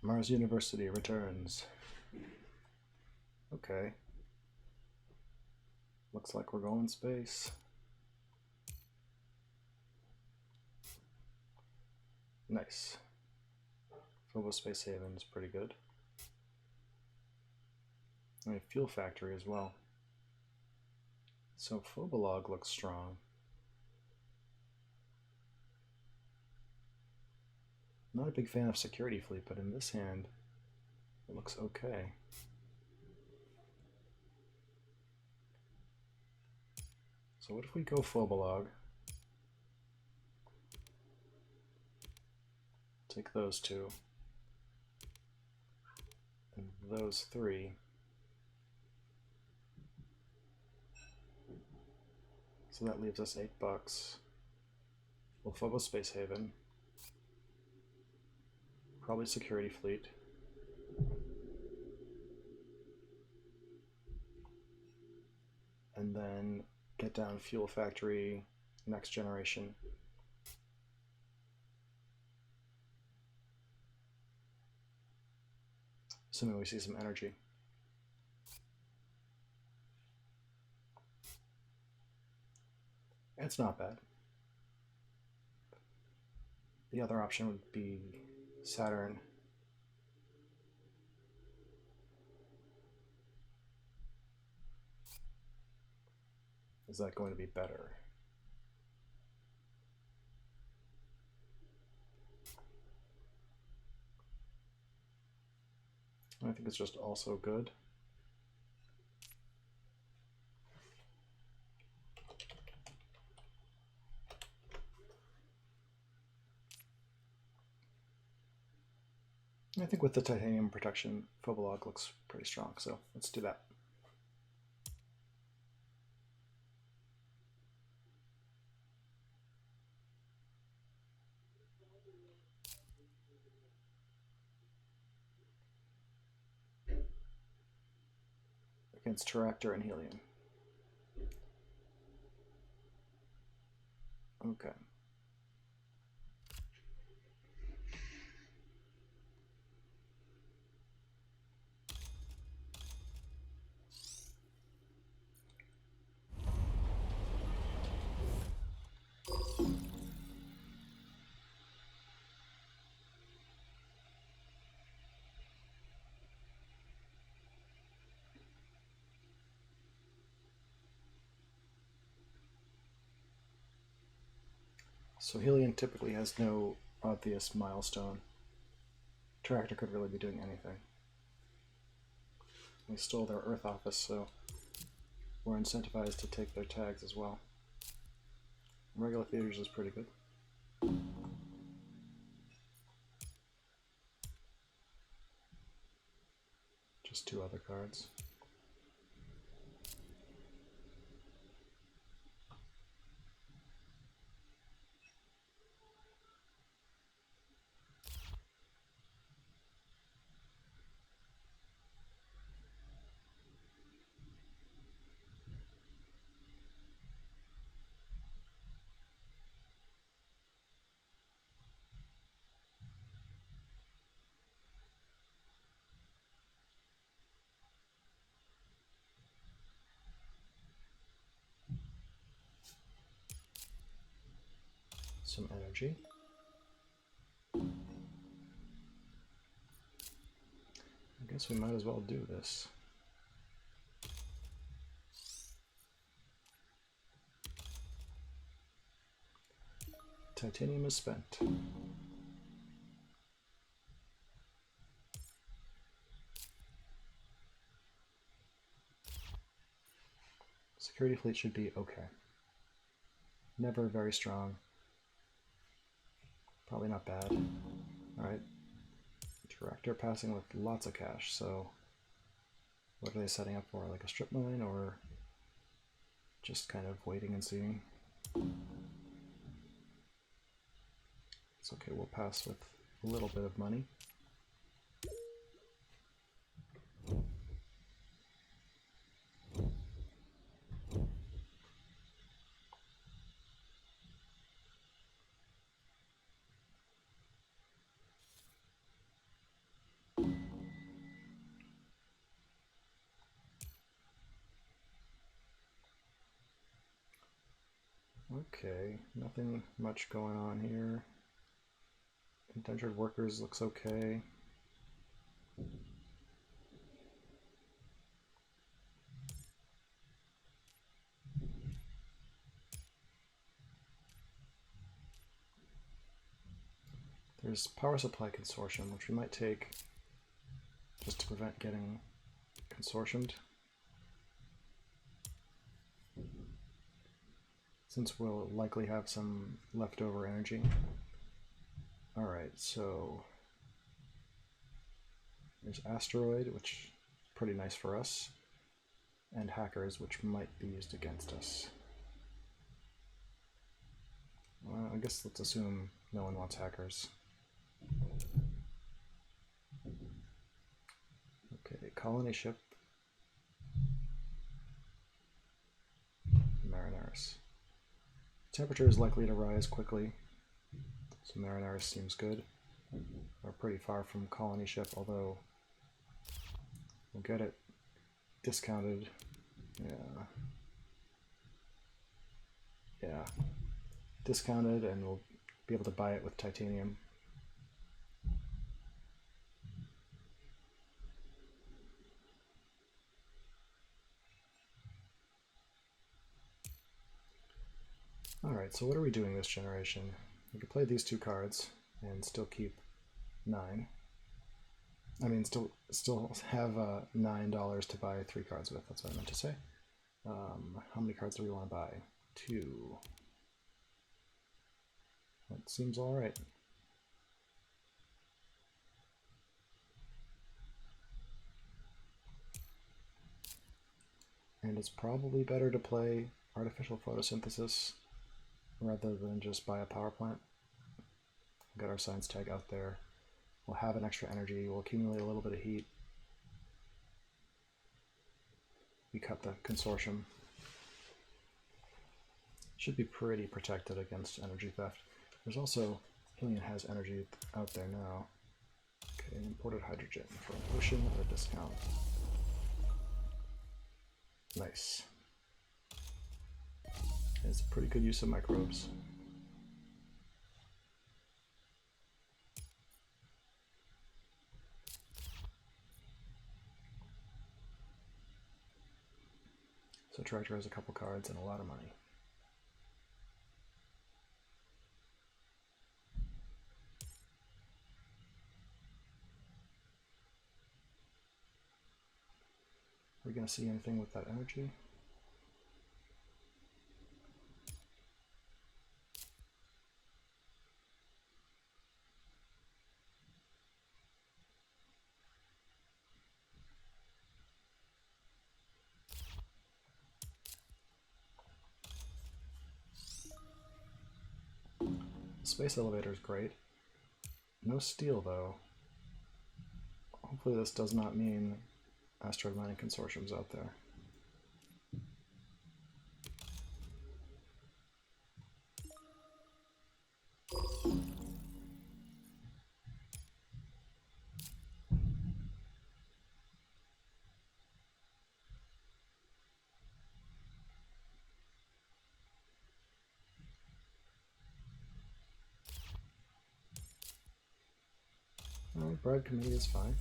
Mars University returns. Okay. Looks like we're going space. Nice. Phobos Space Haven is pretty good. And a fuel factory as well. So Phobolog looks strong. Not a big fan of security fleet, but in this hand, it looks okay. So what if we go Phobolog? Take those two. And those three. So that leaves us $8. We'll Phobos Space Haven. Probably security fleet. And then get down fuel factory, next generation. Assuming we see some energy. It's not bad. The other option would be Saturn. Is that going to be better? I think it's just also good. I think with the titanium protection, Phobolog looks pretty strong, so let's do that. Against Terractor and Helium. Okay. So Helium typically has no obvious milestone. Terractor could really be doing anything. We stole their Earth office, so we're incentivized to take their tags as well. Regular theaters is pretty good. Just two other cards. Some energy. I guess we might as well do this. Titanium is spent. Security fleet should be okay. Never very strong. Probably not bad. Alright. Director passing with lots of cash, so what are they setting up for? Like a strip mine or just kind of waiting and seeing? It's okay, we'll pass with a little bit of money. Okay, nothing much going on here. Indentured workers looks okay. There's power supply consortium, which we might take just to prevent getting consortiumed. Since we'll likely have some leftover energy. Alright, so there's asteroid, which is pretty nice for us, and hackers, which might be used against us. Well, I guess let's assume no one wants hackers. Okay, colony ship. Marineris. Temperature is likely to rise quickly, so Marineris seems good. We're pretty far from colony ship, although we'll get it discounted. Yeah. Discounted, and we'll be able to buy it with titanium. Alright, so what are we doing this generation? We could play these two cards and still keep 9. I mean, still have $9 to buy 3 cards with. That's what I meant to say. How many cards do we want to buy? 2. That seems alright. And it's probably better to play artificial photosynthesis rather than just buy a power plant. We'll get our science tag out there. We'll have an extra energy. We'll accumulate a little bit of heat. We cut the consortium. Should be pretty protected against energy theft. There's also, Helion has energy out there now. Okay, imported hydrogen for an ocean at a discount. Nice. It's a pretty good use of microbes. So Tractor has a couple cards and a lot of money. Are we going to see anything with that energy? The space elevator is great. No steel, though. Hopefully this does not mean asteroid mining consortiums out there. Alright, bribe committee is fine.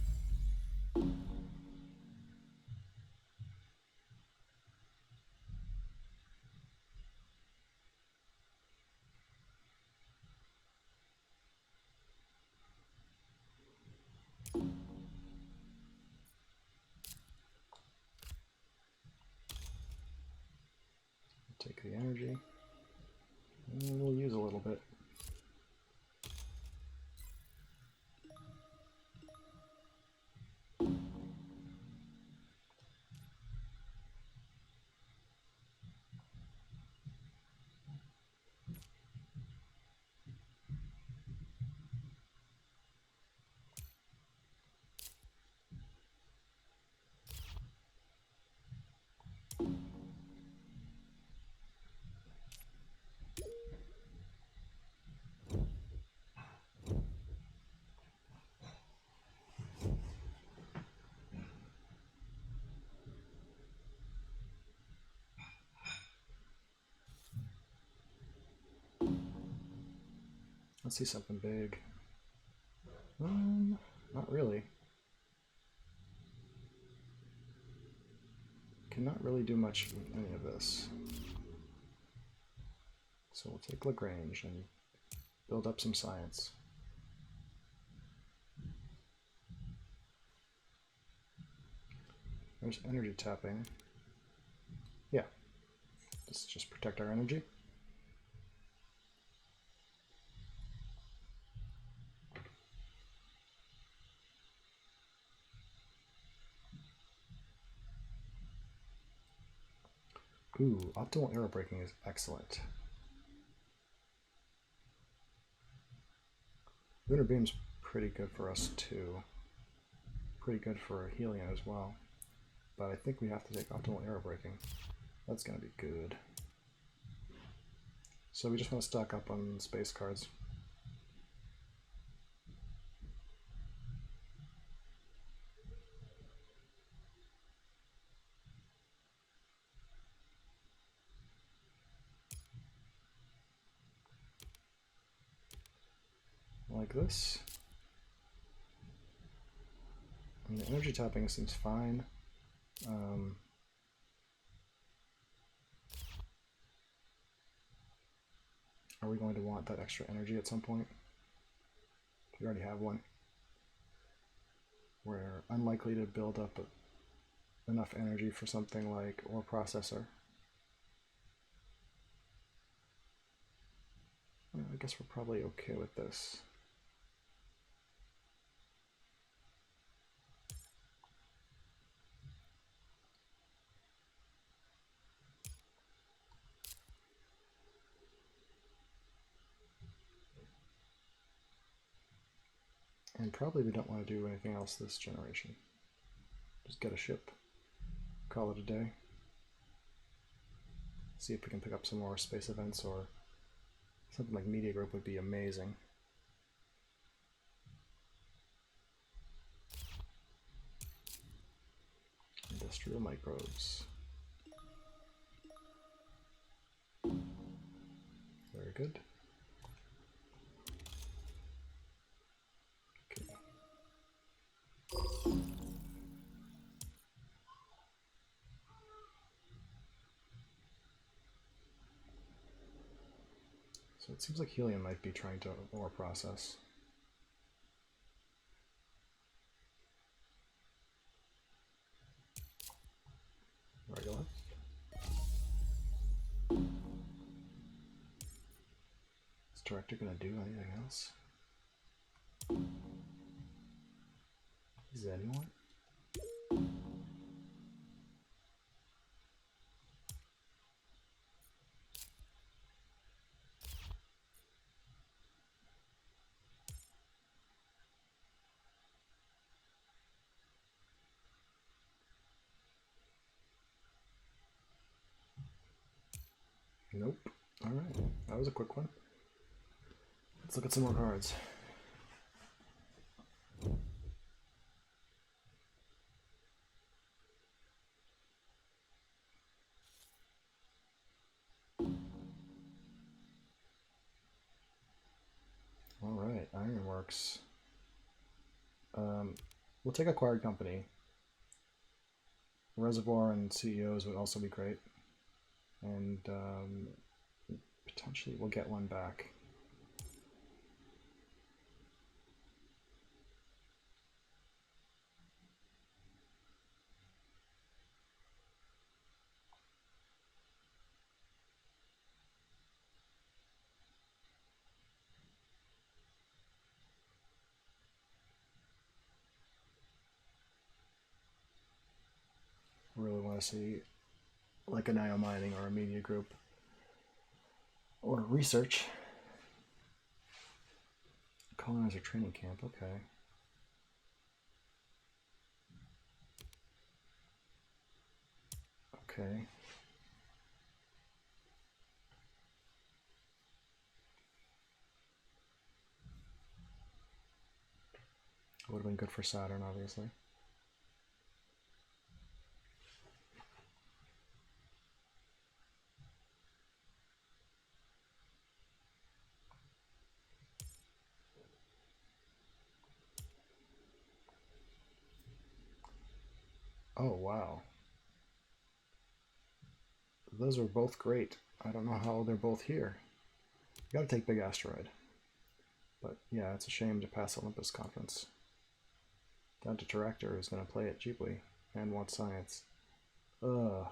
Take the energy. And we'll use a little bit. Let's see something big. Not really. Cannot really do much with any of this. So we'll take Lagrange and build up some science. There's energy tapping. Yeah, let's just protect our energy. Ooh, optimal arrow braking is excellent. Lunar Beam's pretty good for us too. Pretty good for Helium as well. But I think we have to take optimal arrow braking. That's going to be good. So we just want to stock up on space cards. Like this. And the energy tapping seems fine. Are we going to want that extra energy at some point? We already have one. We're unlikely to build up enough energy for something like ore processor. I guess we're probably okay with this. And probably we don't want to do anything else this generation. Just get a ship, call it a day. See if we can pick up some more space events, or something like Media Group would be amazing. Industrial microbes. Very good. Okay. So it seems like Helium might be trying to ore process. Regular. Is Director gonna do anything else? Is anyone? Nope. Alright, that was a quick one. Let's look at some more cards. Alright, Ironworks. We'll take acquired company. Reservoir and CEOs would also be great. And potentially we'll get one back. Really want to see like an IO Mining or a Media Group or research. Colonizer training camp, okay. Okay. Would have been good for Saturn, obviously. Oh, wow. Those are both great. I don't know how they're both here. You gotta take big asteroid. But yeah, it's a shame to pass Olympus Conference. Down to Terractor, who's gonna play it cheaply and wants science. Ugh.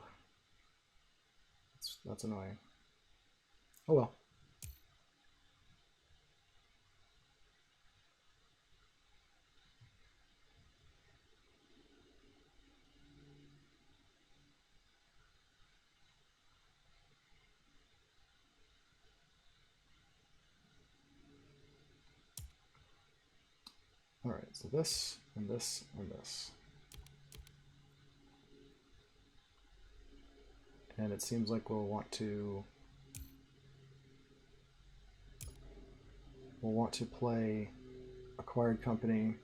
That's annoying. Oh well. Alright, so this, and this, and this. And it seems like we'll want to play Acquired Company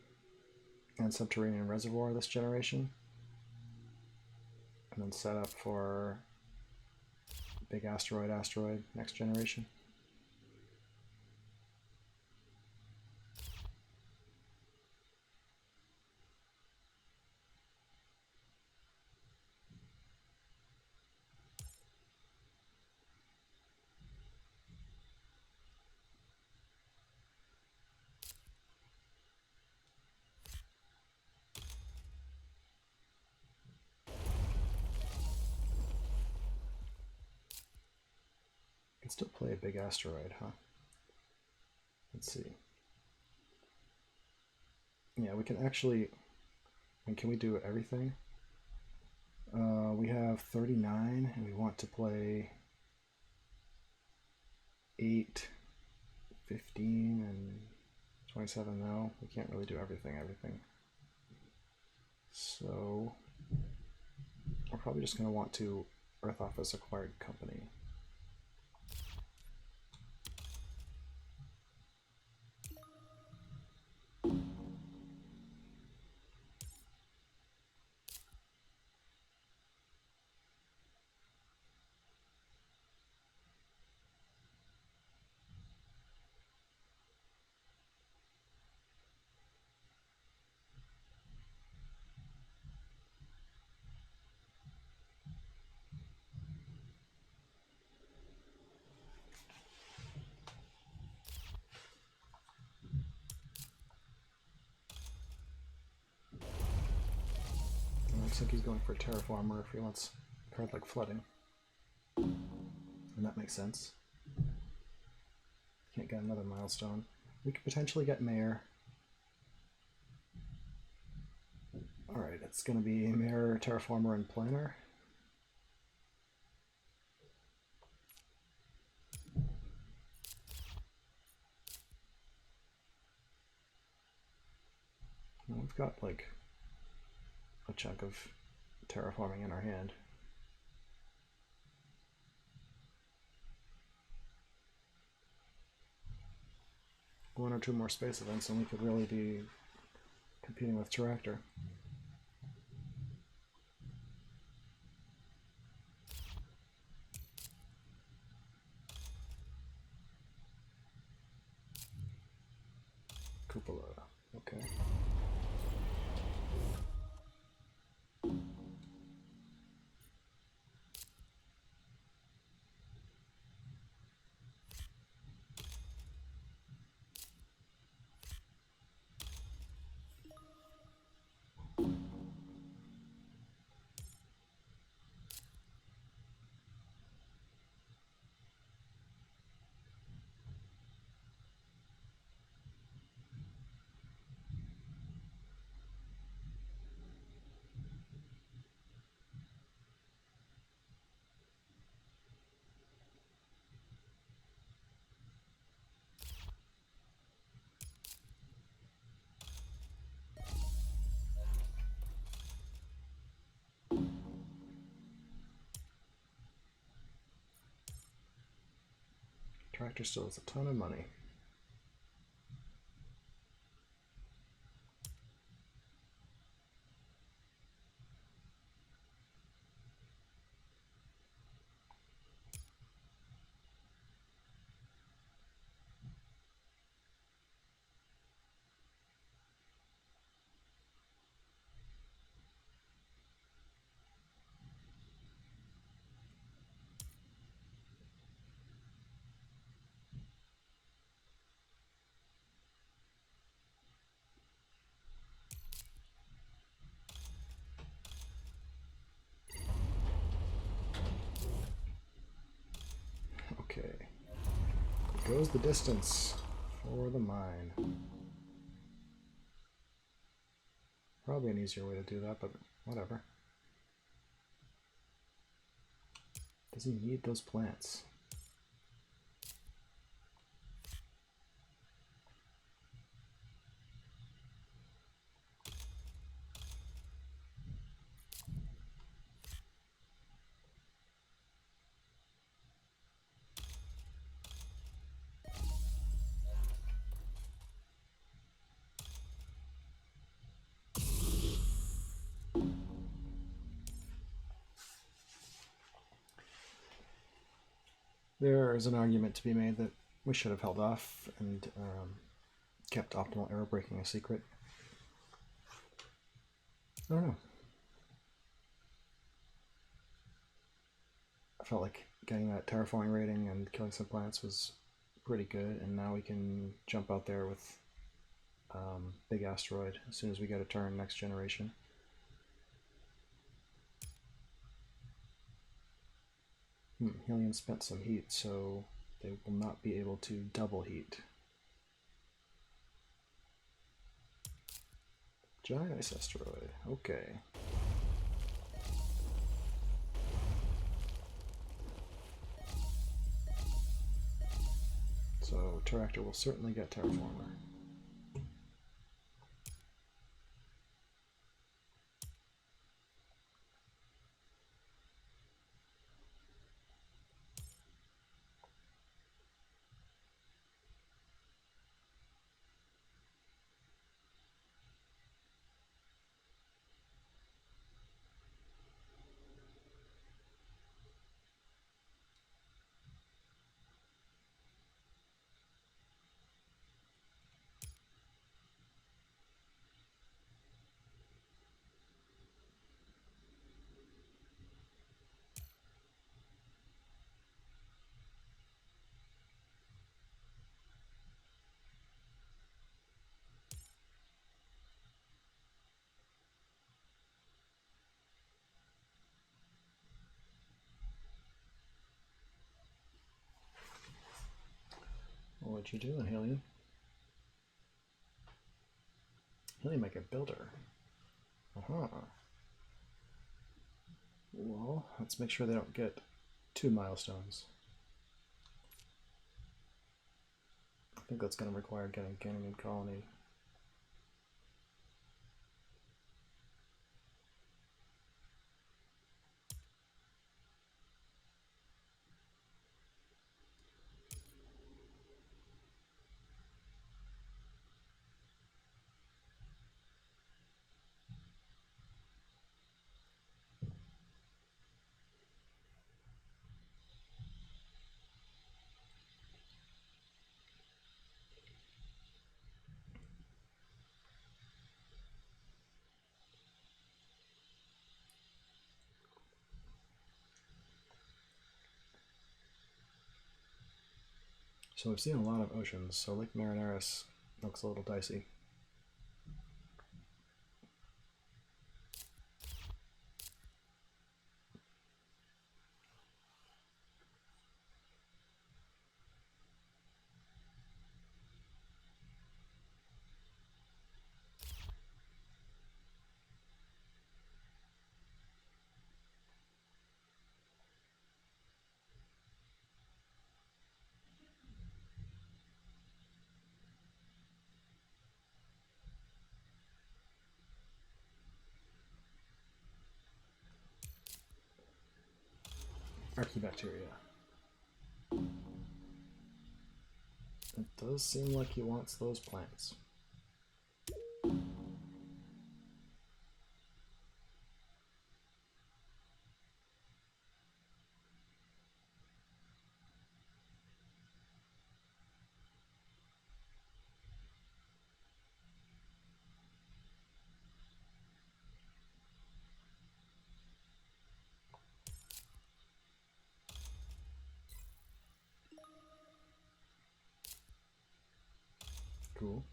and Subterranean Reservoir this generation. And then set up for Big Asteroid next generation. Can still play a big asteroid, huh? Let's see. Yeah, we can actually. And can we do everything? We have 39, and we want to play 8, 15, and 27. No, we can't really do everything. So we're probably just going to want to Earth Office Acquired Company. Looks like he's going for a Terraformer if he wants a card like Flooding. And that makes sense. Can't get another milestone. We could potentially get Mayor. Alright, it's going to be Mayor, Terraformer, and Planner. And we've got like a chunk of terraforming in our hand. One or two more space events and we could really be competing with Terractor. Cupola, okay. Terractor still has a ton of money. goes the distance for the mine. Probably an easier way to do that, but whatever. Does he need those plants? There is an argument to be made that we should have held off and kept optimal arrow breaking a secret. I don't know. I felt like getting that terraforming rating and killing some plants was pretty good, and now we can jump out there with big asteroid as soon as we get a turn next generation. Helium spent some heat, so they will not be able to double heat. Giant ice asteroid, okay. So Terractor will certainly get Terraformer. What you doing, Helium? Helium make a builder. Well, let's make sure they don't get 2 milestones. I think that's going to require getting Ganymede Colony. So we've seen a lot of oceans, so Lake Marineris looks a little dicey. Archaebacteria. It does seem like he wants those plants. Cool.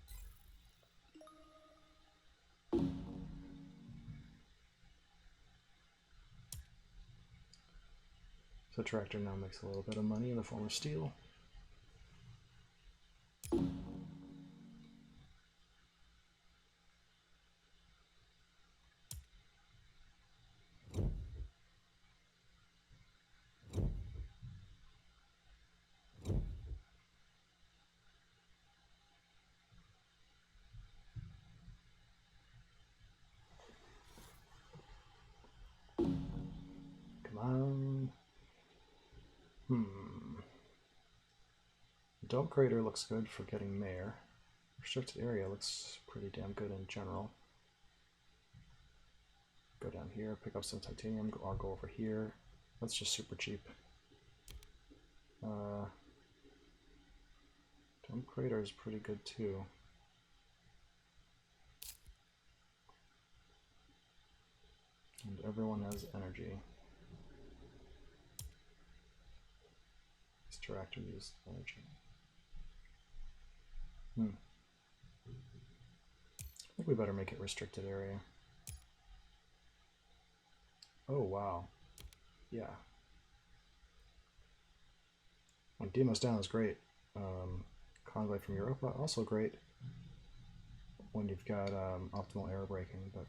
So Tractor now makes a little bit of money in the form of steel. Dome Crater looks good for getting mayor. Restricted area looks pretty damn good in general. Go down here, pick up some titanium, or go over here. That's just super cheap. Dome Crater is pretty good too. And everyone has energy. This tractor uses energy. I think we better make it restricted area. Oh wow. Yeah. And Demos down is great. Convoy from Europa also great when you've got optimal air braking, but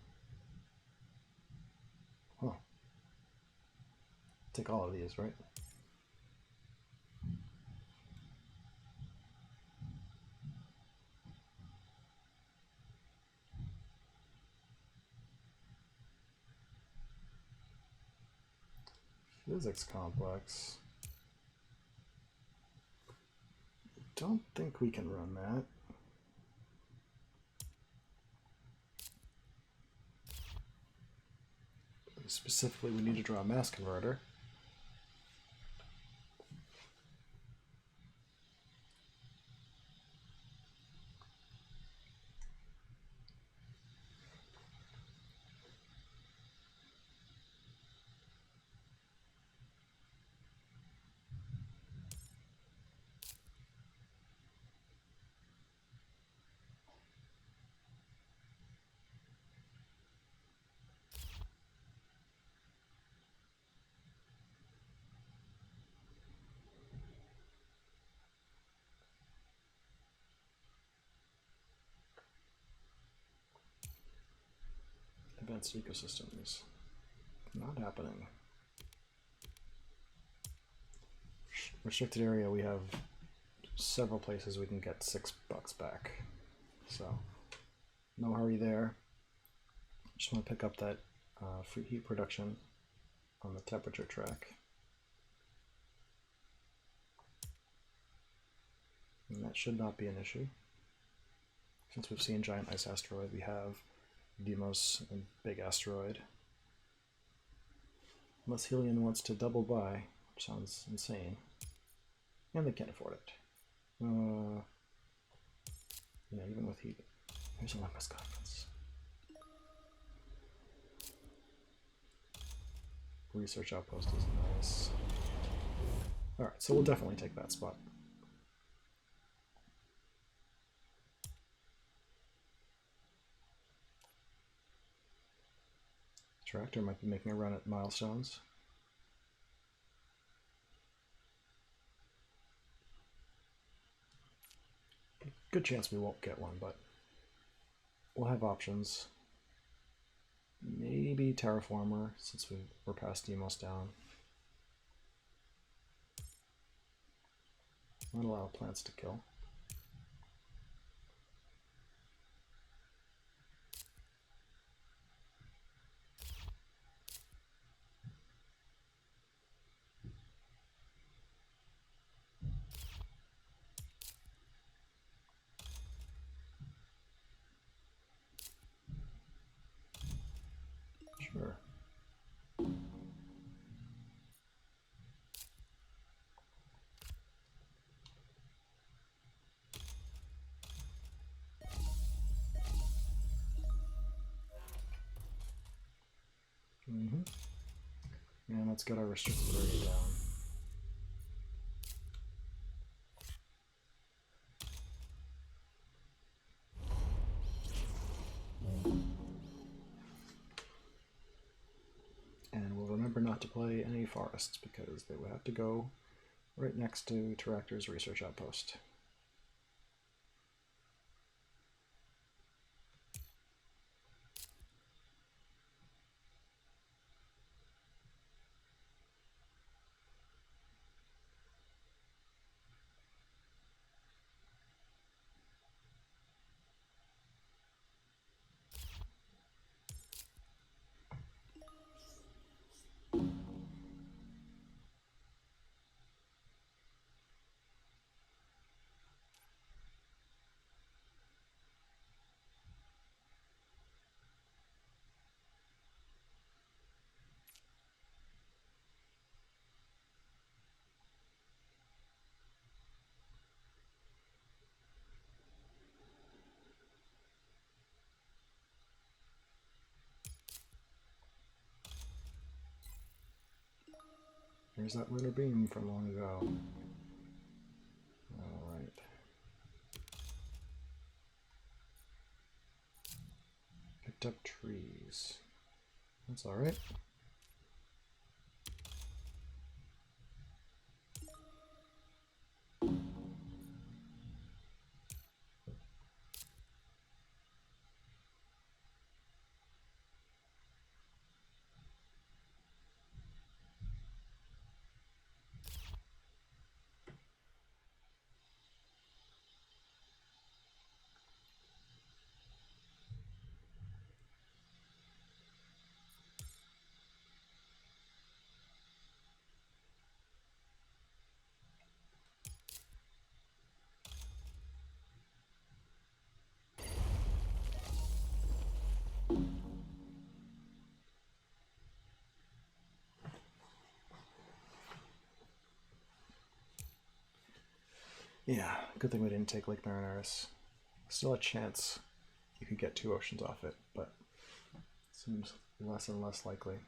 take all of these, right? Physics complex. Don't think we can run that. Specifically, we need to draw a mass converter. Advanced ecosystems. Not happening. Restricted area, we have several places we can get $6 back. So, no hurry there. Just want to pick up that free heat production on the temperature track. And that should not be an issue. Since we've seen giant ice asteroid, we have Deimos and big asteroid. Unless Helion wants to double buy, which sounds insane. And they can't afford it. Yeah, even with heat. Here's an Olympus conference. Research outpost is nice. Alright, so we'll definitely take that spot. Tractor might be making a run at milestones. Good chance we won't get one, but we'll have options. Maybe Terraformer, since we're past Demos down. Not allow plants to kill. Sure. And let's get our restricted area down. And we'll remember not to play any forests because they would have to go right next to Terractor's research outpost. There's that lunar beam from long ago. Alright. Picked up trees. That's alright. Yeah, good thing we didn't take Lake Marinaris. Still a chance you could get 2 oceans off it, but it seems less and less likely.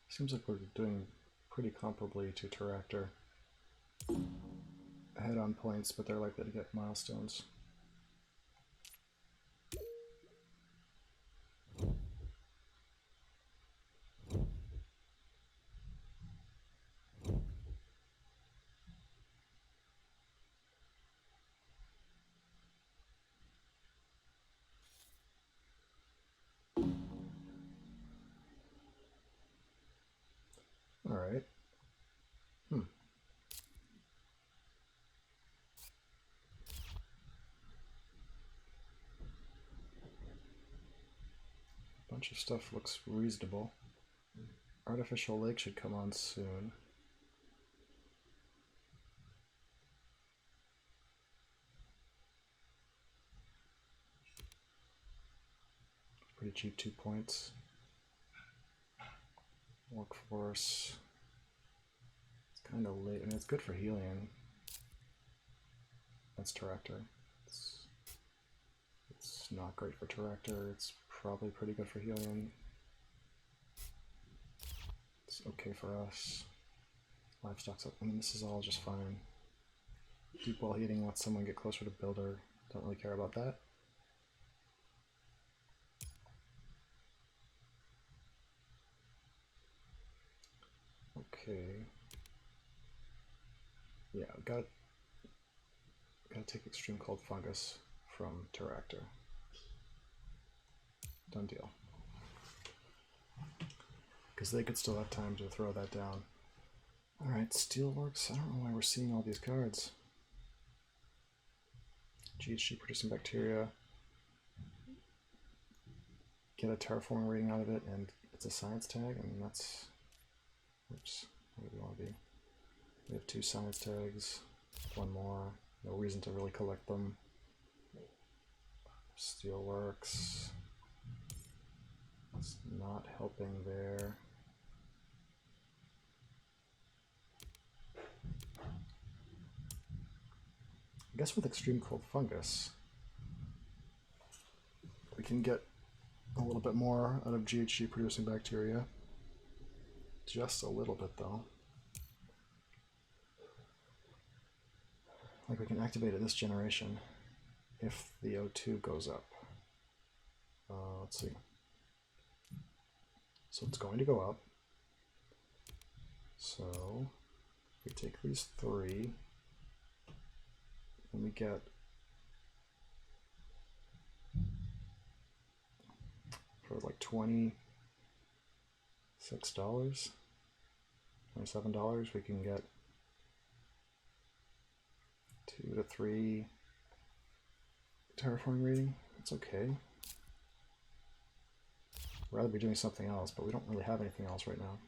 Seems like we're doing pretty comparably to Terractor. Ahead on points, but they're likely to get milestones. Alright. Bunch of stuff looks reasonable. Artificial lake should come on soon. Pretty cheap 2 points. Workforce. It's kind of late. I mean, it's good for helium. That's Terractor. It's not great for Terractor. It's probably pretty good for helium. It's okay for us. Livestock's up. I mean, this is all just fine. Deep well heating lets someone get closer to builder. Don't really care about that. Okay. Yeah, gotta take extreme cold fungus from Terractor. Done deal. Because they could still have time to throw that down. Alright, Steelworks. I don't know why we're seeing all these cards. GHG producing bacteria. Get a terraforming rating out of it, and it's a science tag. I mean, that's... Oops. What do we want to be? We have 2 science tags. 1 more. No reason to really collect them. Steelworks. It's not helping there. I guess with extreme cold fungus, we can get a little bit more out of GHG producing bacteria. Just a little bit though. Like we can activate it this generation if the O2 goes up. Let's see. So it's going to go up. So if we take these 3, and we get for like $26, $27, we can get 2 to 3 terraforming rating. It's okay. I'd rather be doing something else, but we don't really have anything else right now.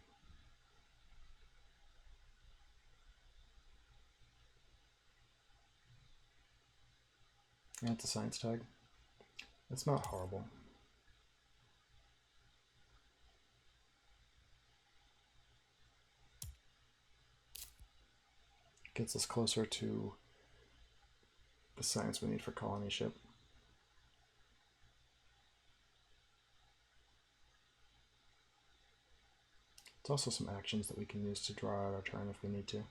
And it's a science tag. It's not horrible. Gets us closer to the science we need for colony ship. It's also some actions that we can use to draw out our turn if we need to.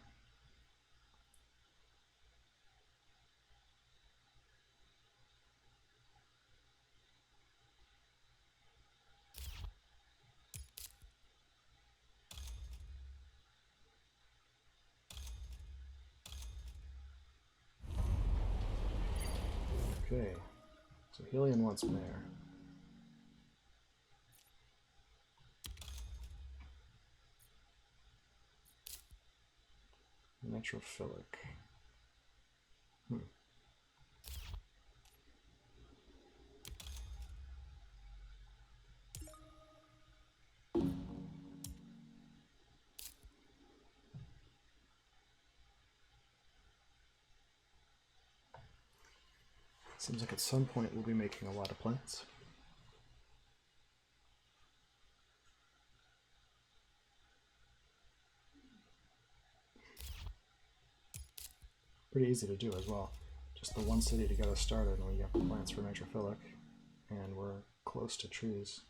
Okay, so Helion wants Mare. Nitrophilic. Seems like at some point we'll be making a lot of plants. Pretty easy to do as well. Just the one city to get us started, and we get plants for nitrophilic, and we're close to trees.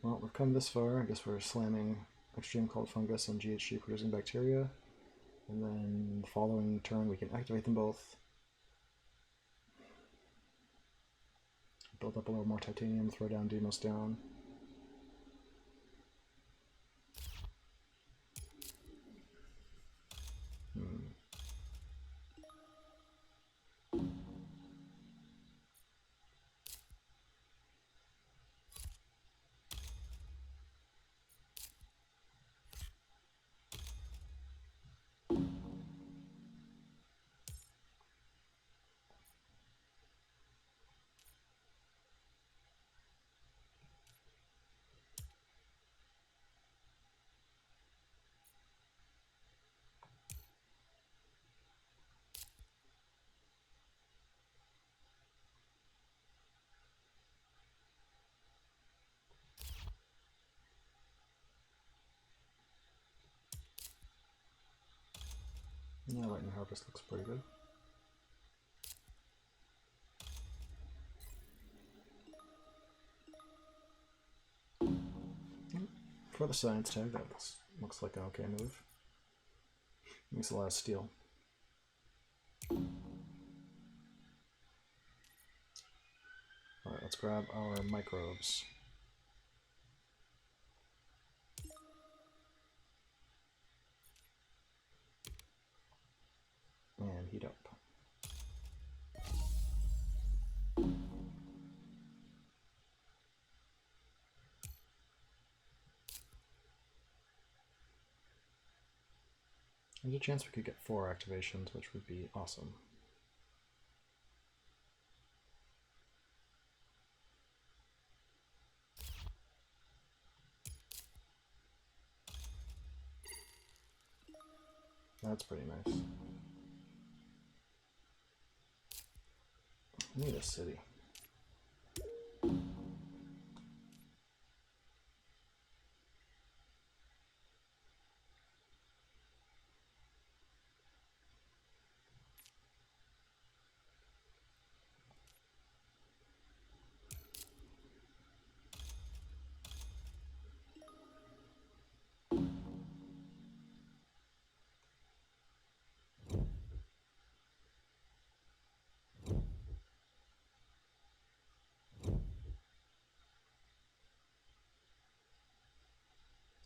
Well, we've come this far. I guess we're slamming extreme cold fungus and GHG producing bacteria. And then the following turn we can activate them both. Build up a little more titanium, throw down Demos down. Yeah, Lightning Harvest looks pretty good. For the science tag, that looks like an okay move. Makes a lot of steel. Alright, let's grab our microbes. And heat up. There's a chance we could get 4 activations, which would be awesome. That's pretty nice. I need a city.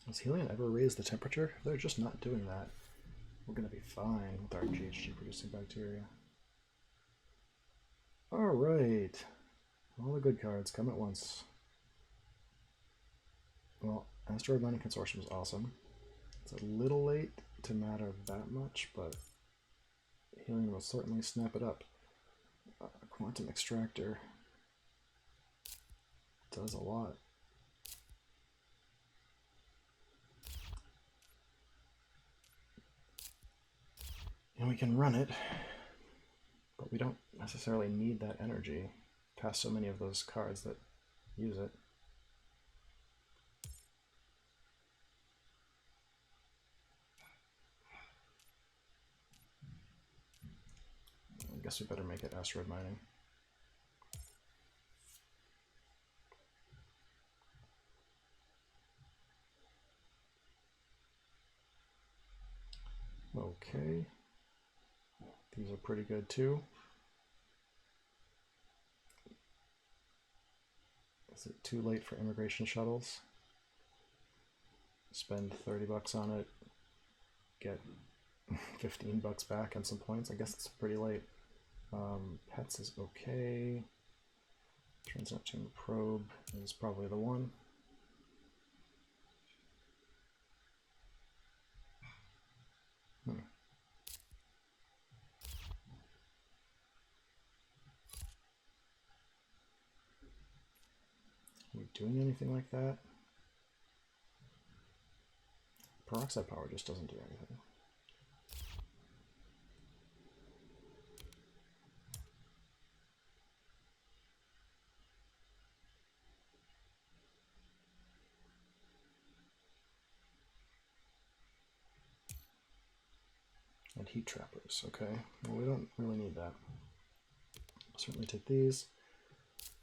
Has Helion ever raised the temperature? If they're just not doing that, we're going to be fine with our GHG producing bacteria. Alright. All the good cards come at once. Well, Asteroid Mining Consortium is awesome. It's a little late to matter that much, but Helium will certainly snap it up. Quantum Extractor does a lot. And we can run it, but we don't necessarily need that energy past so many of those cards that use it. I guess we better make it asteroid mining. Okay. These are pretty good too. Is it too late for immigration shuttles? Spend 30 bucks on it, get 15 bucks back and some points. I guess it's pretty late. Pets is okay. Transneptune probe is probably the one. Are we doing anything like that? Peroxide power just doesn't do anything. And heat trappers, okay. Well, we don't really need that. I'll certainly take these.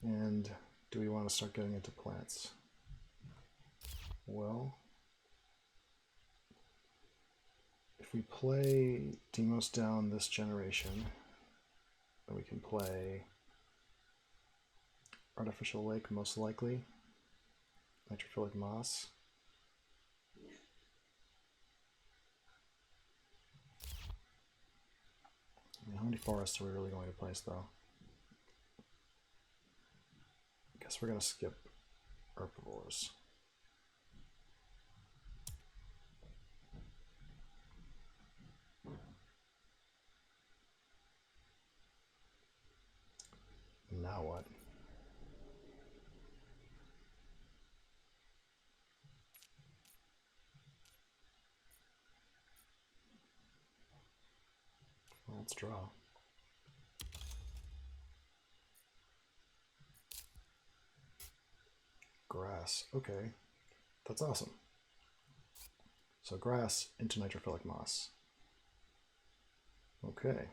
And do we want to start getting into plants? Well, if we play Demos down this generation, then we can play Artificial Lake most likely, Nitrophilic Moss. I mean, how many forests are we really going to place though? I guess we're going to skip herbivores. Now what? Well, let's draw. Grass, okay. That's awesome. So grass into Nitrophilic Moss. Okay.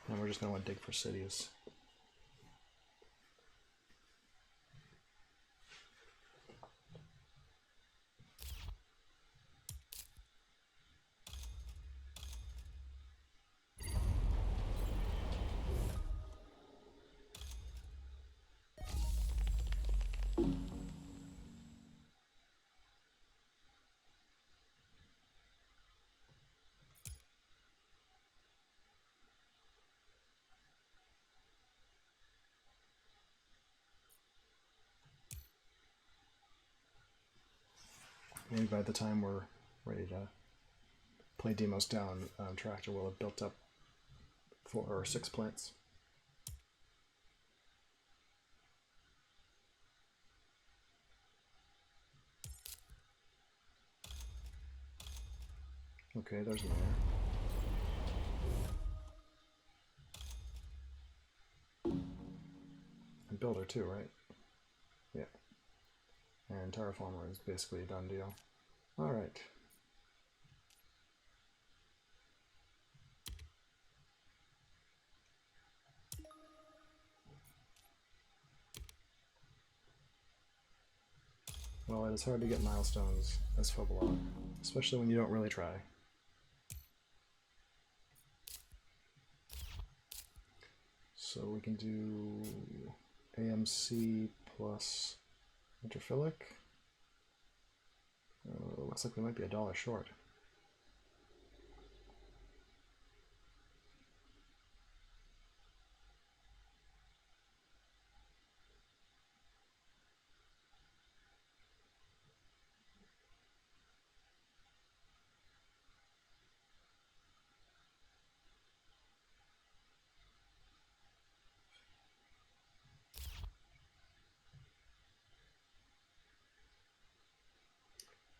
And we're just going to want to dig for cities. Maybe by the time we're ready to play Demos down, Tractor will have built up 4 or 6 plants. Okay, there's an air. And Builder too, right? Yeah. And Terraformer is basically a done deal. Alright. Well, it is hard to get milestones as Phobolog, especially when you don't really try. So we can do AMC plus Interphilic. Looks like we might be $1 short.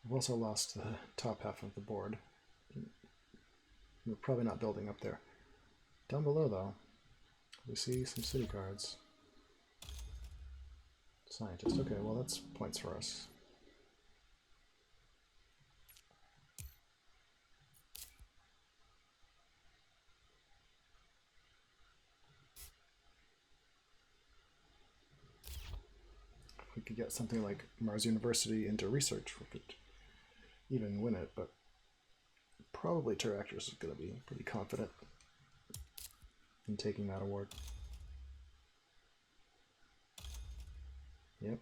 I've also lost the top half of the board. We're probably not building up there. Down below, though, we see some city cards. Scientist. Okay, well, that's points for us. If we could get something like Mars University into research, we could even win it, but probably Terractors is going to be pretty confident in taking that award. Yep.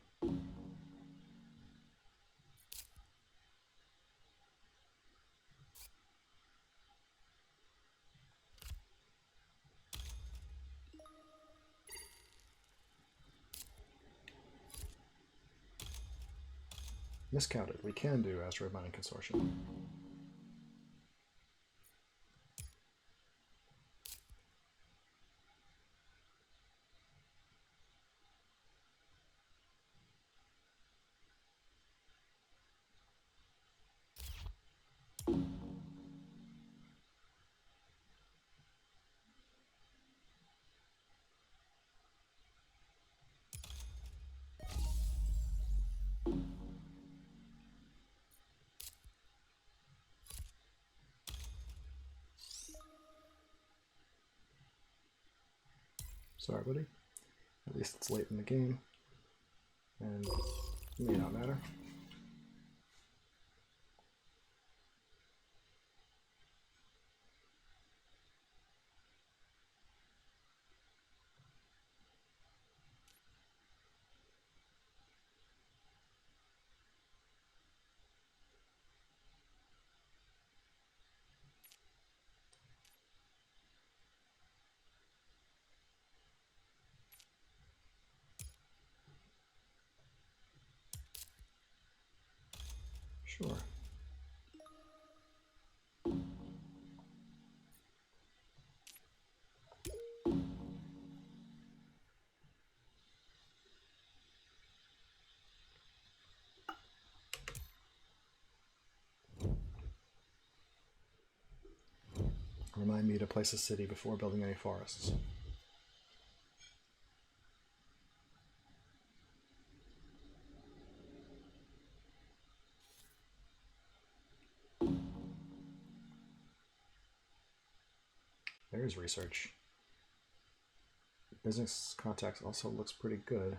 Miscounted. We can do Asteroid Mining Consortium. Sorry, buddy. At least it's late in the game, and it may not matter. Sure. Remind me to place a city before building any forests. There's research. Business contacts also looks pretty good.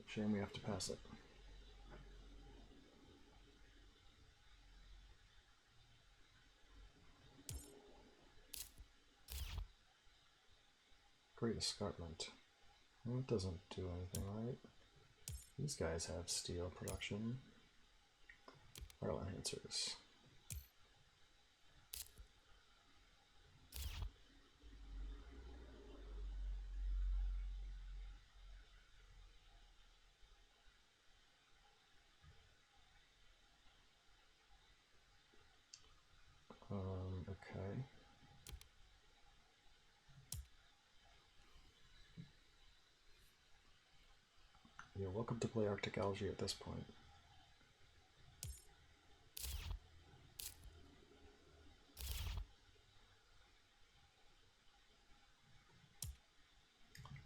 Shame we have to pass it. Great escarpment. Well, it doesn't do anything, right? These guys have steel production. Viral enhancers. Okay. You're welcome to play Arctic Algae at this point.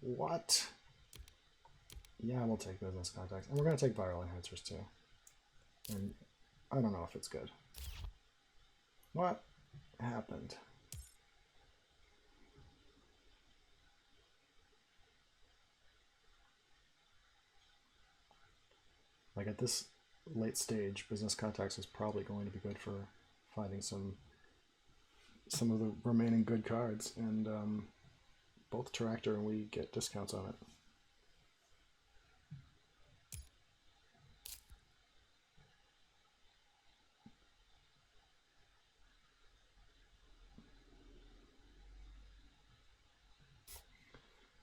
What? Yeah, we'll take business contacts. And we're going to take viral enhancers too. And I don't know if it's good. What happened? Like at this late stage, business contacts is probably going to be good for finding some of the remaining good cards, and both Tractor and we get discounts on it.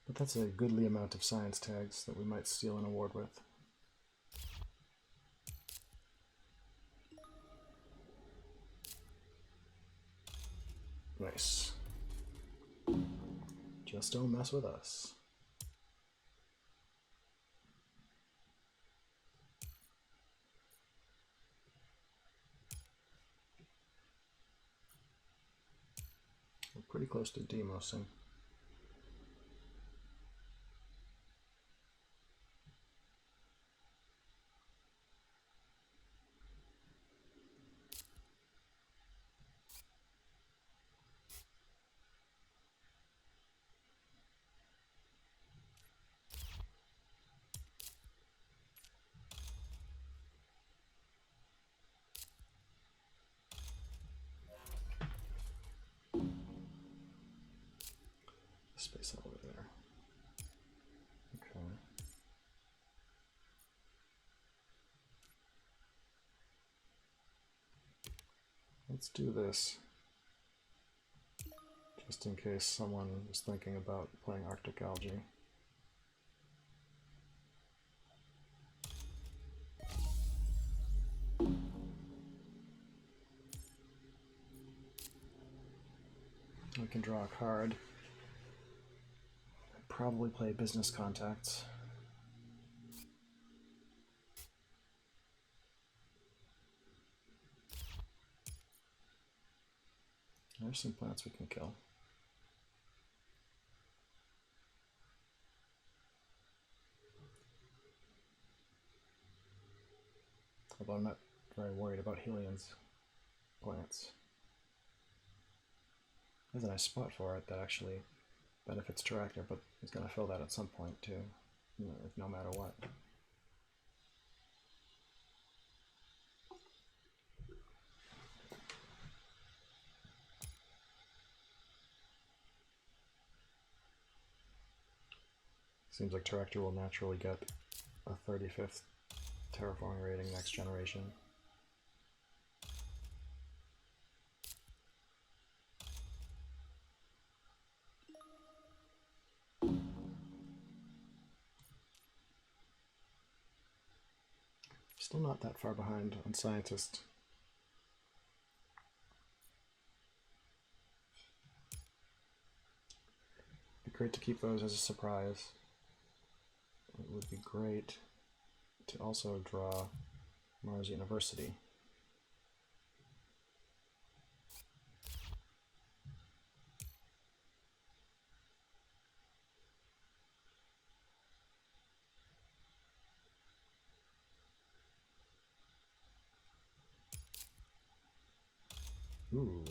But that's a goodly amount of science tags that we might steal an award with. Nice. Just don't mess with us. We're pretty close to demosing. Space over there. Okay. Let's do this. Just in case someone is thinking about playing Arctic Algae. We can draw a card. Probably play Business Contacts. There's some plants we can kill. Although I'm not very worried about Helian's plants. There's a nice spot for it that actually benefits Tractor, but he's going to fill that at some point too, no matter what. Seems like Tractor will naturally get a 35th terraforming rating next generation. Still not that far behind on Scientist. It'd be great to keep those as a surprise. It would be great to also draw Mars University. Ooh.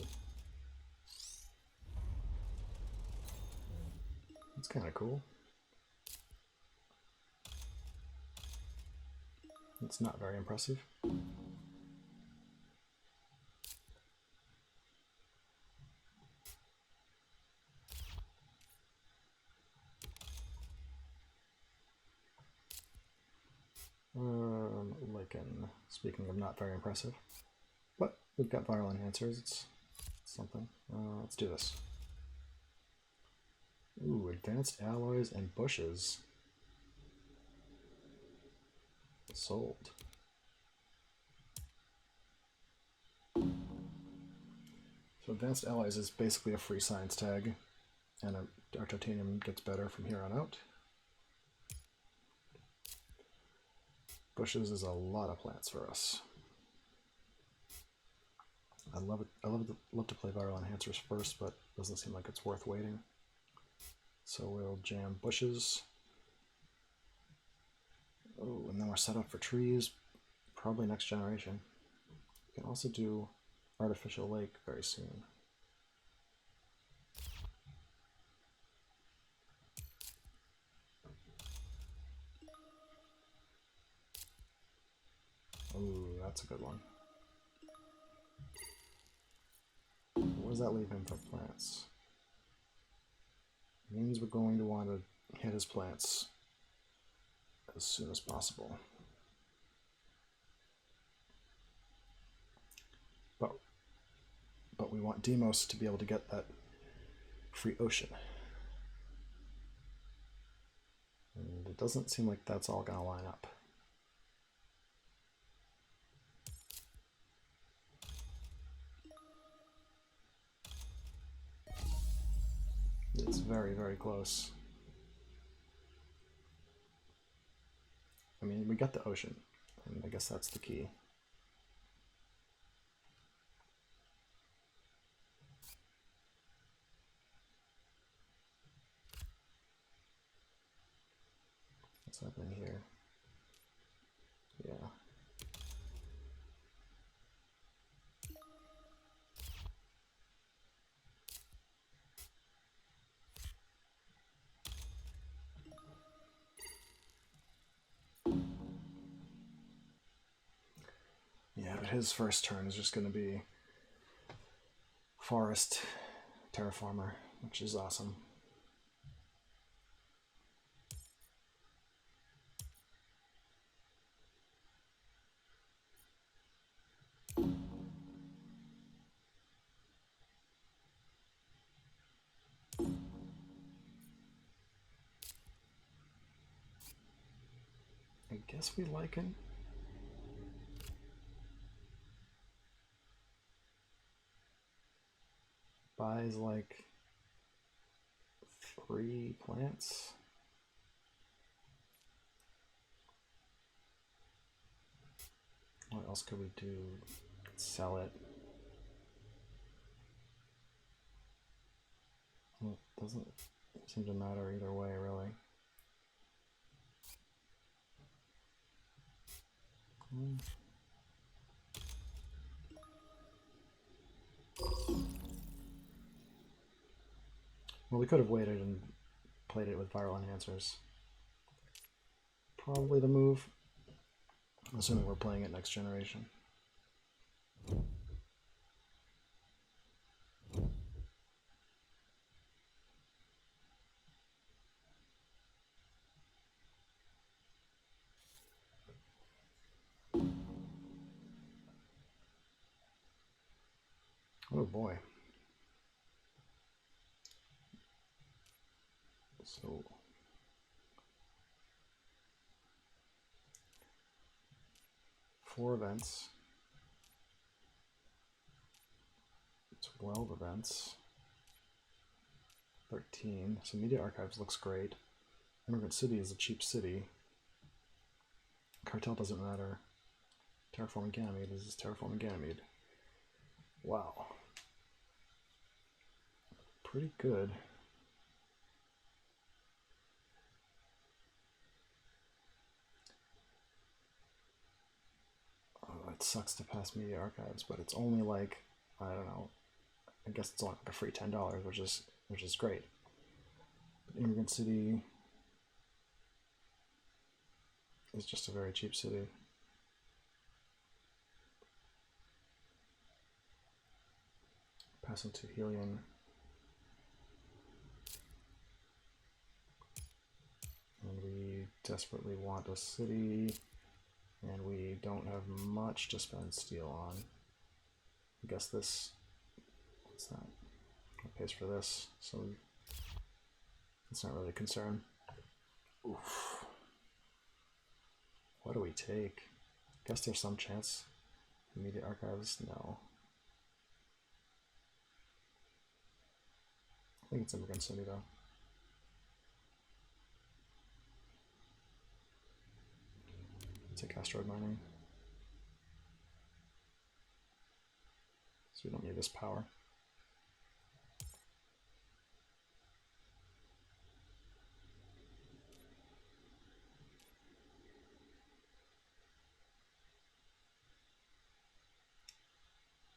That's kind of cool. It's not very impressive. Lichen, speaking of not very impressive. But we've got viral enhancers, it's something. Let's do this. Ooh, advanced alloys and bushes. Sold. So advanced alloys is basically a free science tag, and our titanium gets better from here on out. Bushes is a lot of plants for us. I love it. Love to play viral enhancers first, but it doesn't seem like it's worth waiting. So we'll jam bushes. Oh, and then we're set up for trees, probably next generation. We can also do artificial lake very soon. that's a good one. What does that leave him for plants? It means we're going to want to hit his plants as soon as possible. But we want Demos to be able to get that free ocean. And it doesn't seem like that's all going to line up. It's very, very close. I mean, we got the ocean, and I guess that's the key. What's happening here? Yeah. Yeah, but his first turn is just going to be Forest Terraformer, which is awesome. I guess we like him. Buys like 3 plants. What else could we do? Sell it. Well, it doesn't seem to matter either way, really. Well, we could have waited and played it with viral enhancers. Probably the move, assuming we're playing it next generation. Oh boy. So four events, 12 events, 13. So Media Archives looks great. Immigrant City is a cheap city. Cartel doesn't matter. Terraforming Ganymede is Terraforming Ganymede. Wow. Pretty good. Oh, it sucks to pass Media Archives, but it's only like, I don't know, I guess it's only like a free $10, which is great. But Immigrant City is just a very cheap city. Passing to Helion. And we desperately want a city, and we don't have much to spend steel on. I guess this, what's that? It pays for this, so it's not really a concern. Oof. What do we take? I guess there's some chance. Immediate Archives, no. I think it's Immigrant City though. Take asteroid mining. So we don't need this power.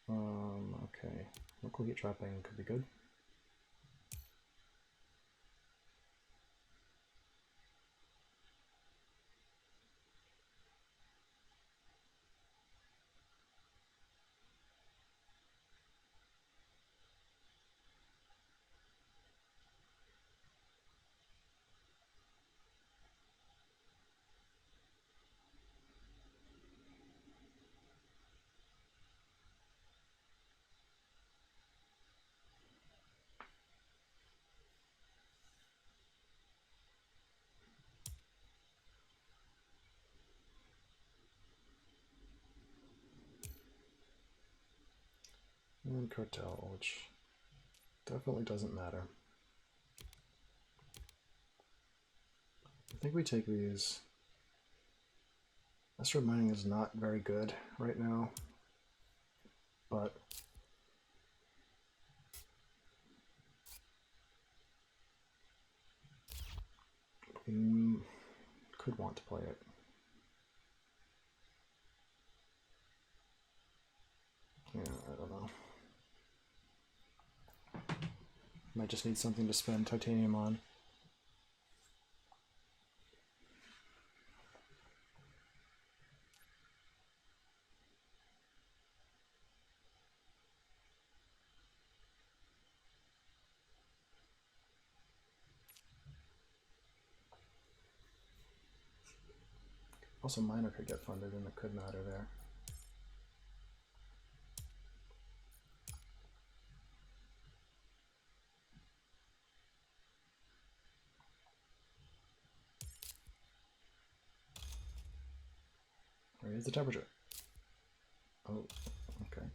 Okay. Local heat trapping could be good. And cartel, which definitely doesn't matter. I think we take these. Asteroid mining is not very good right now, but we could want to play it. Yeah, I don't know. Might just need something to spend titanium on. Also, miner could get funded and it could matter there. Raise the temperature. Oh, okay.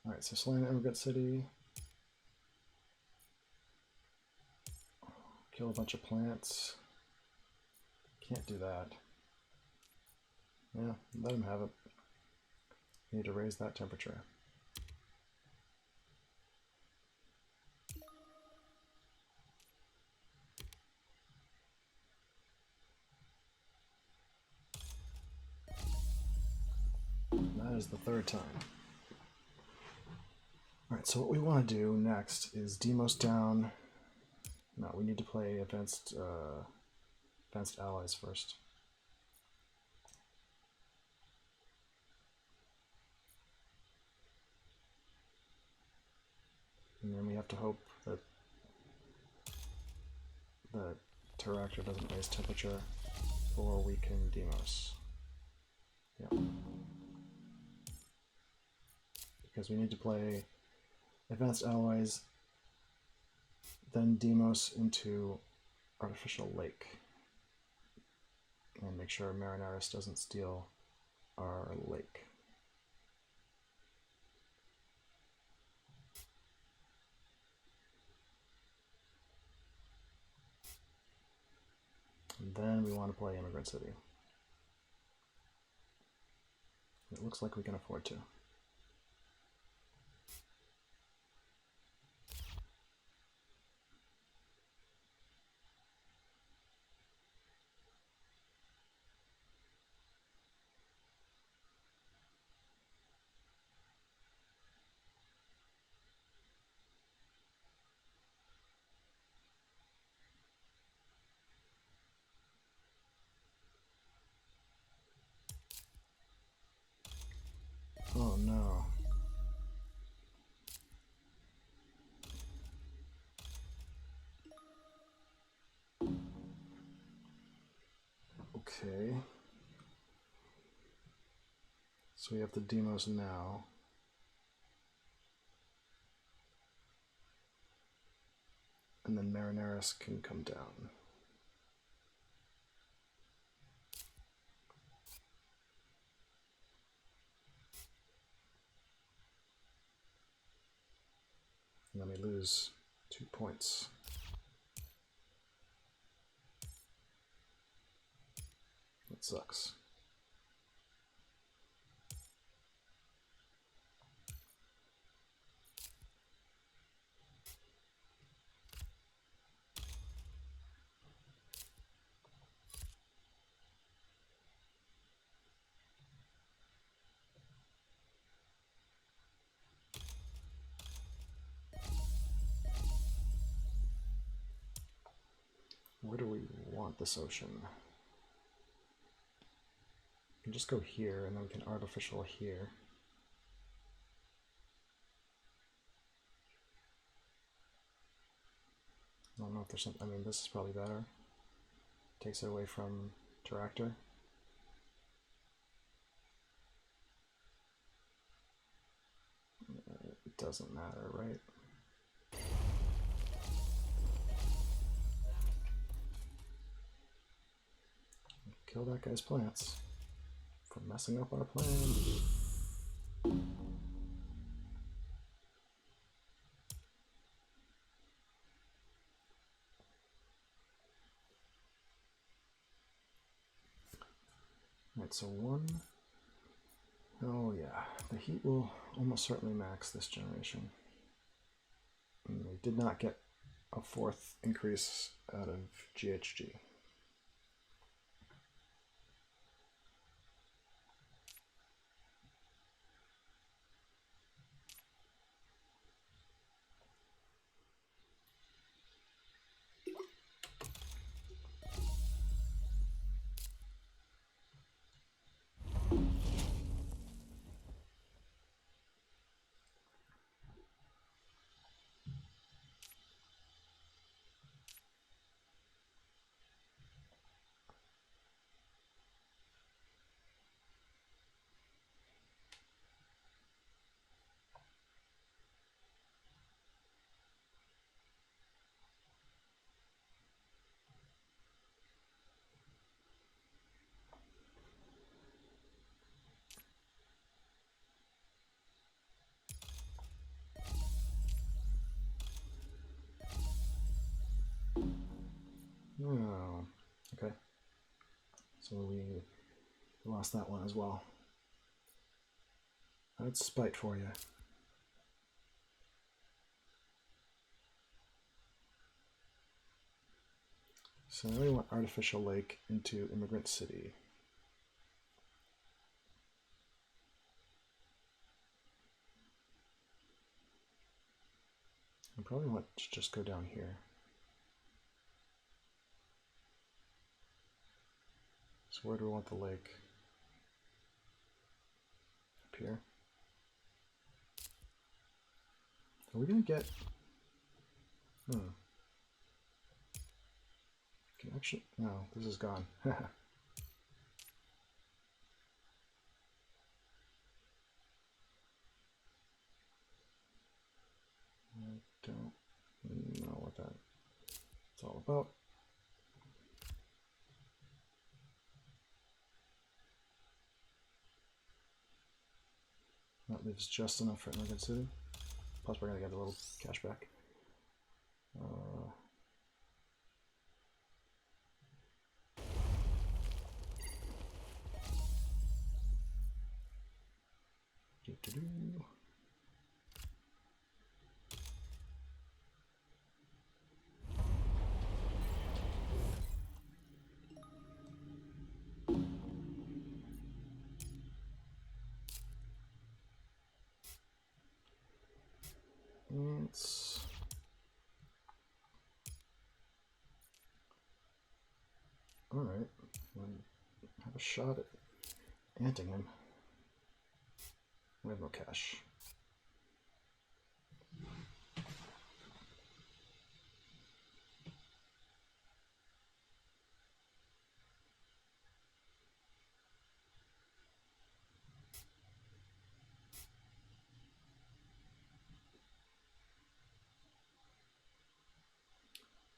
Alright, so Selena Immigrant City. Kill a bunch of plants. Can't do that. Yeah, let him have it. Need to raise that temperature. That is the third time. Alright, so what we want to do next is Demos down. No, we need to play advanced allies first. And then we have to hope that the Terraforming doesn't raise temperature before we can Demos. Yep. Because we need to play advanced allies, then Demos into Artificial Lake. And make sure Marineris doesn't steal our lake. And then we want to play Immigrant City. It looks like we can afford to. Oh no. Okay. So we have the Demos now. And then Marineris can come down. And then we lose 2 points. That sucks. Where do we want this ocean? We can just go here, and then we can artificial here. I don't know if there's something. I mean, this is probably better. Takes it away from Terraforming. It doesn't matter, right? kill that guy's plants for messing up our plan. Alright, so one. Oh yeah, the heat will almost certainly max this generation. And we did not get a fourth increase out of GHG. Oh, okay. So we lost that one as well. That's spite for you. So now we want Artificial Lake into Immigrant City. I probably want to just go down here. So where do we want the lake? Up here. Are we gonna get? Can actually, no, this is gone. I don't know what that's all about. That leaves just enough for Immigrant City. Plus we're gonna get a little cash back. Let's all right. Have a shot at anting him. We have no cash.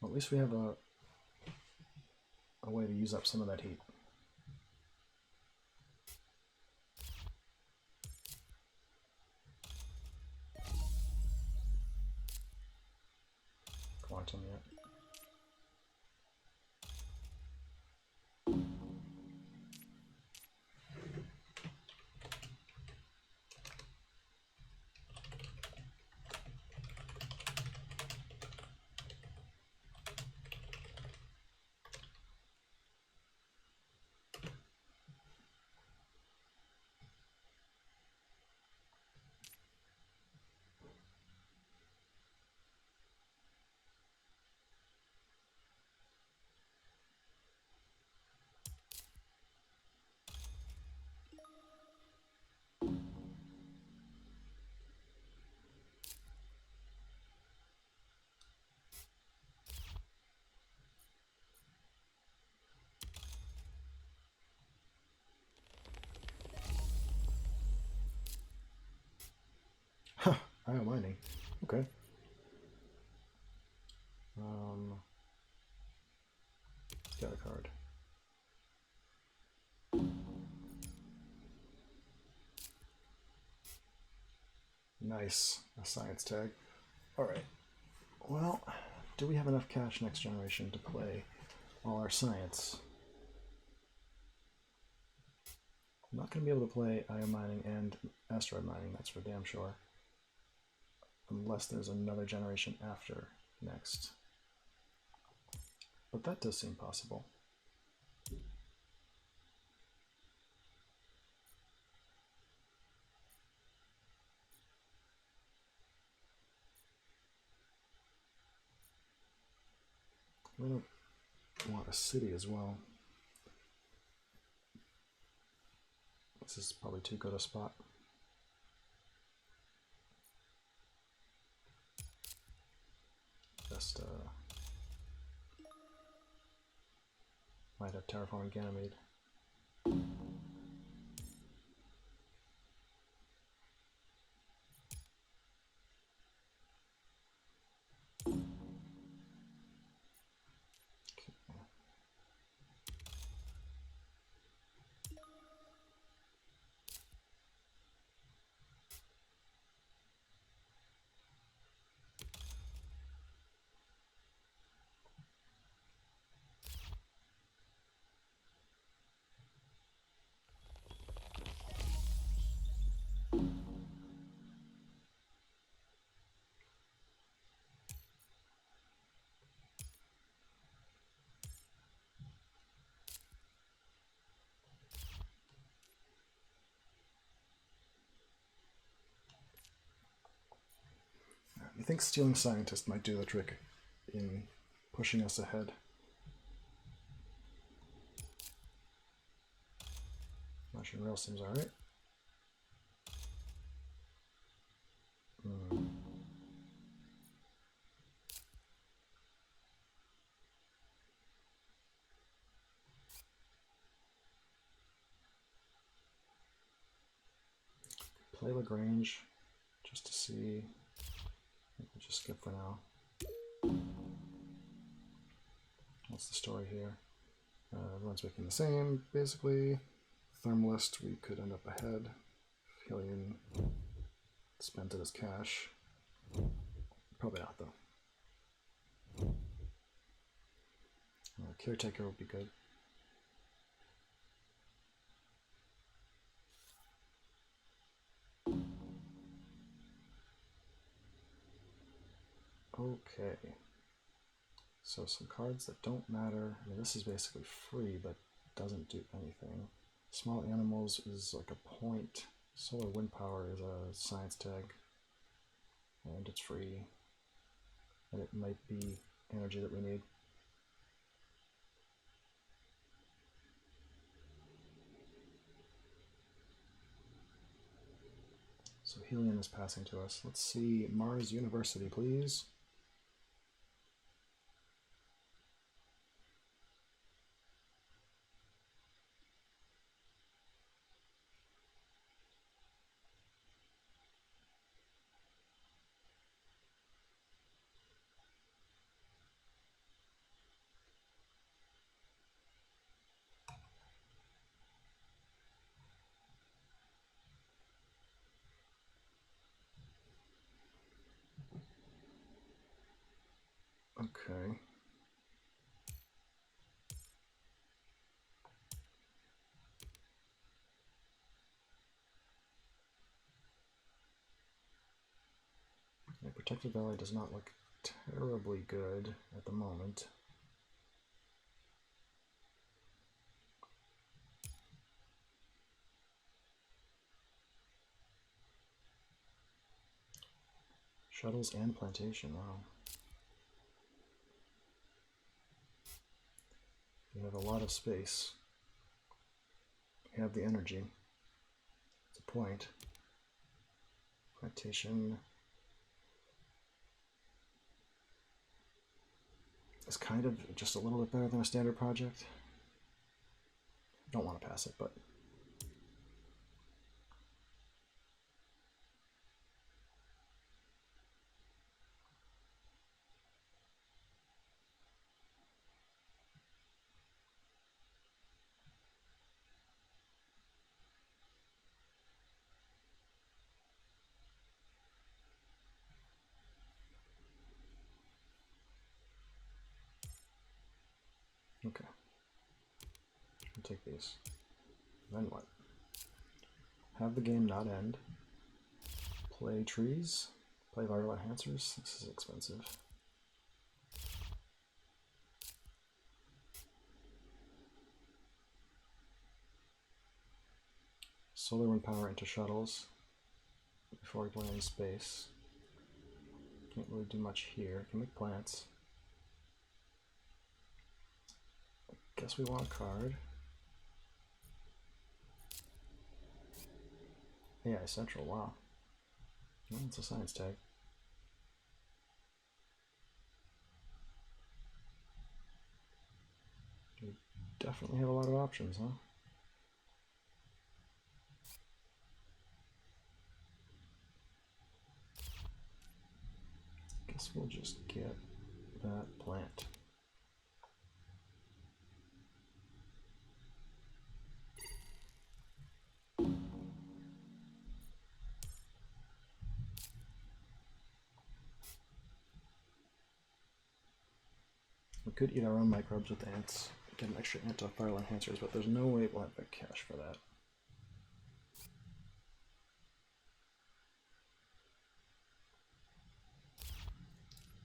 Well, at least we have a way to use up some of that heat. Quantum yet. Huh, IO mining. Okay. Got a card. Nice. A science tag. Alright. Well, do we have enough cash next generation to play all our science? I'm not going to be able to play ion mining and asteroid mining, that's for damn sure. Unless there's another generation after next. But that does seem possible. We don't want a city as well. This is probably too good a spot. Just might have Terraforming Ganymede. I think stealing scientist might do the trick in pushing us ahead. Martian rail seems alright. Play Lagrange just to see. We'll just skip for now. What's the story here? Everyone's making the same, basically. Thermalist, we could end up ahead. Helium spent it as cash. Probably not, though. Caretaker would be good. Okay. So some cards that don't matter. I mean, this is basically free, but doesn't do anything. Small animals is like a point. Solar wind power is a science tag, and it's free. And it might be energy that we need. So helium is passing to us. Let's see Mars University, please. Okay. Yeah, Protected Valley does not look terribly good at the moment. Shuttles and plantation, wow. We have a lot of space. We have the energy. It's a point. Plantation is kind of just a little bit better than a standard project. Don't want to pass it, but I'll take these. Then what? Have the game not end. Play trees. Play viral enhancers. This is expensive. Solar wind power into shuttles before we play any space. Can't really do much here. Can make plants. I guess we want a card. AI Central, wow. Well, it's a science tag. We definitely have a lot of options, huh? Guess we'll just get that plant. We could eat our own microbes with ants, get an extra antiviral enhancers, but there's no way we'll have the cash for that.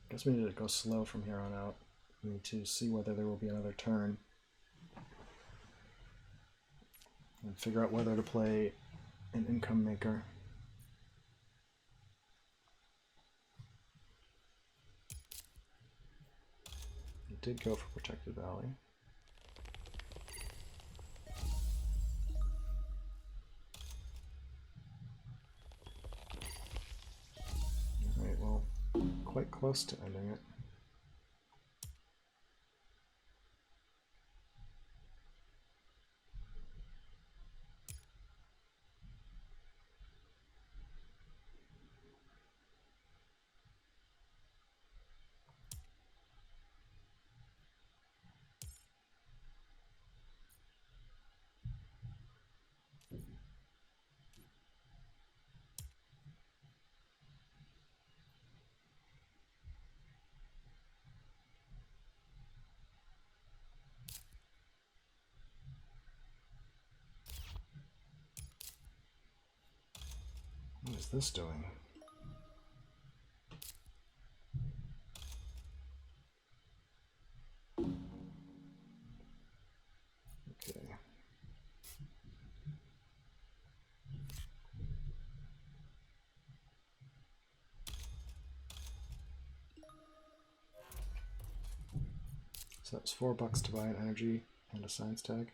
Guess we need to go slow from here on out. We need to see whether there will be another turn and figure out whether to play an income maker. It did go for Protected Valley. Alright, well, quite close to ending it. What is this doing? Okay. So that was $4 to buy an energy and a science tag.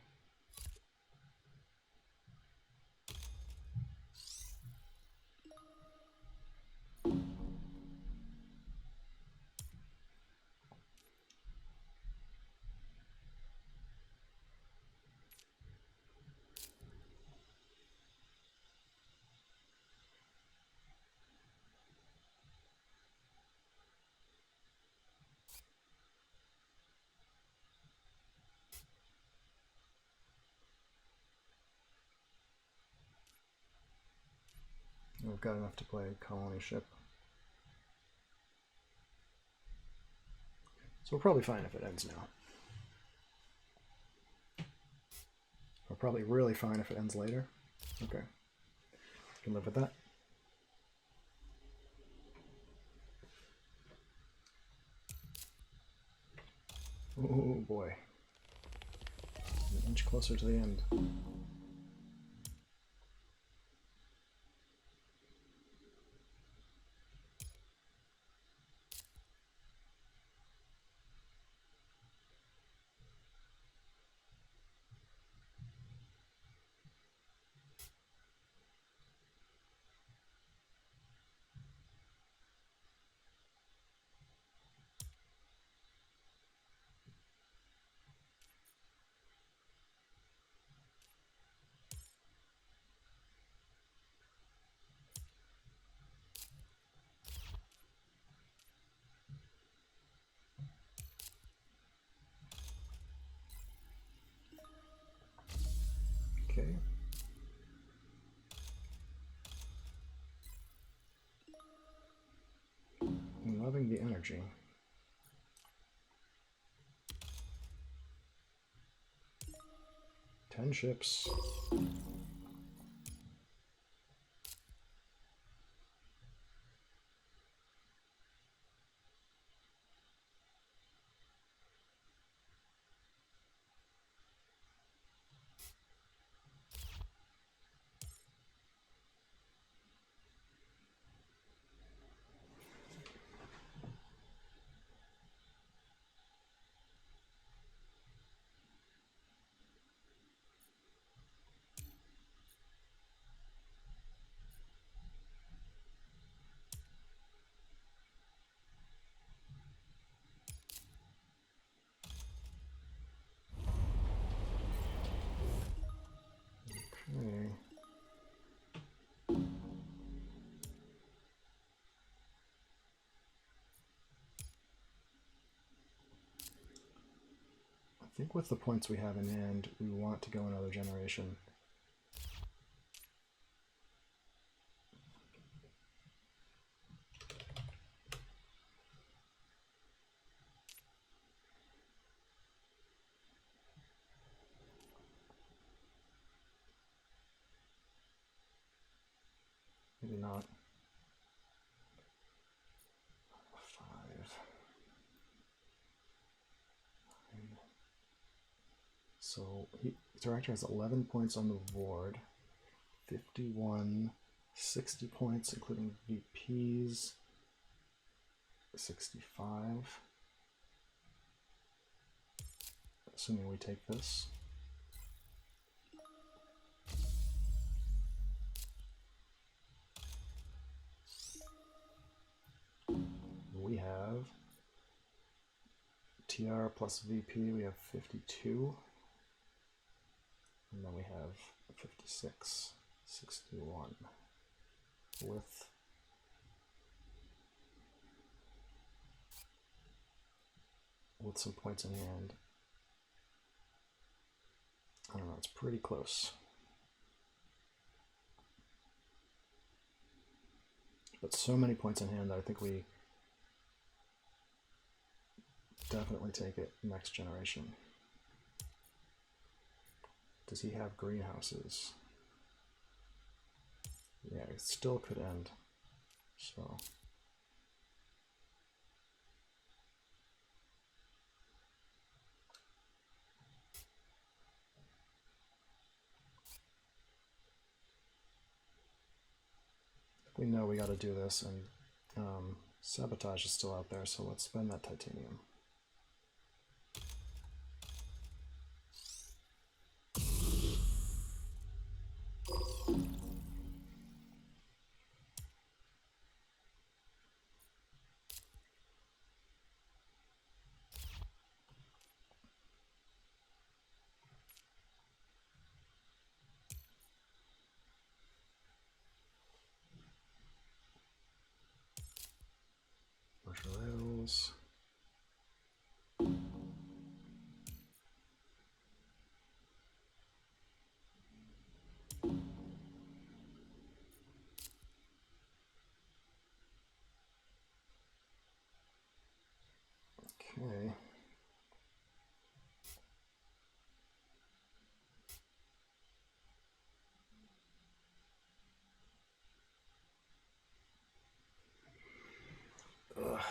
We've got enough to play a colony ship. So we're probably fine if it ends now. We're probably really fine if it ends later. Okay. Can live with that. Oh boy. An inch closer to the end. Okay. I'm loving the energy. 10 ships. Okay. I think with the points we have in hand, we want to go another generation. Maybe not. 5. So Director has 11 points on the board, 51, 60 points including VPs, 65. Assuming we take this. We have TR plus VP, we have 52. And then we have 56, 61 with some points in hand. I don't know, it's pretty close. But so many points in hand that I think we definitely take it next generation. Does he have greenhouses? Yeah, it still could end. So we know we got to do this, and sabotage is still out there, so let's spend that titanium. Rails. Okay. Ugh.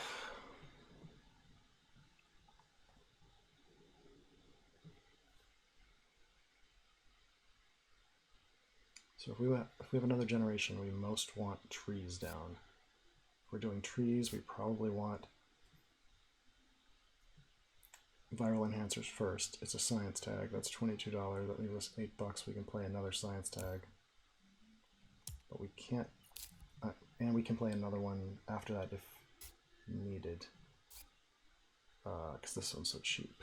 So if we have another generation, we most want trees down. If we're doing trees, we probably want viral enhancers first. It's a science tag. That's $22. That leaves us $8. We can play another science tag, but we can't. And we can play another one after that if needed, because this one's so cheap.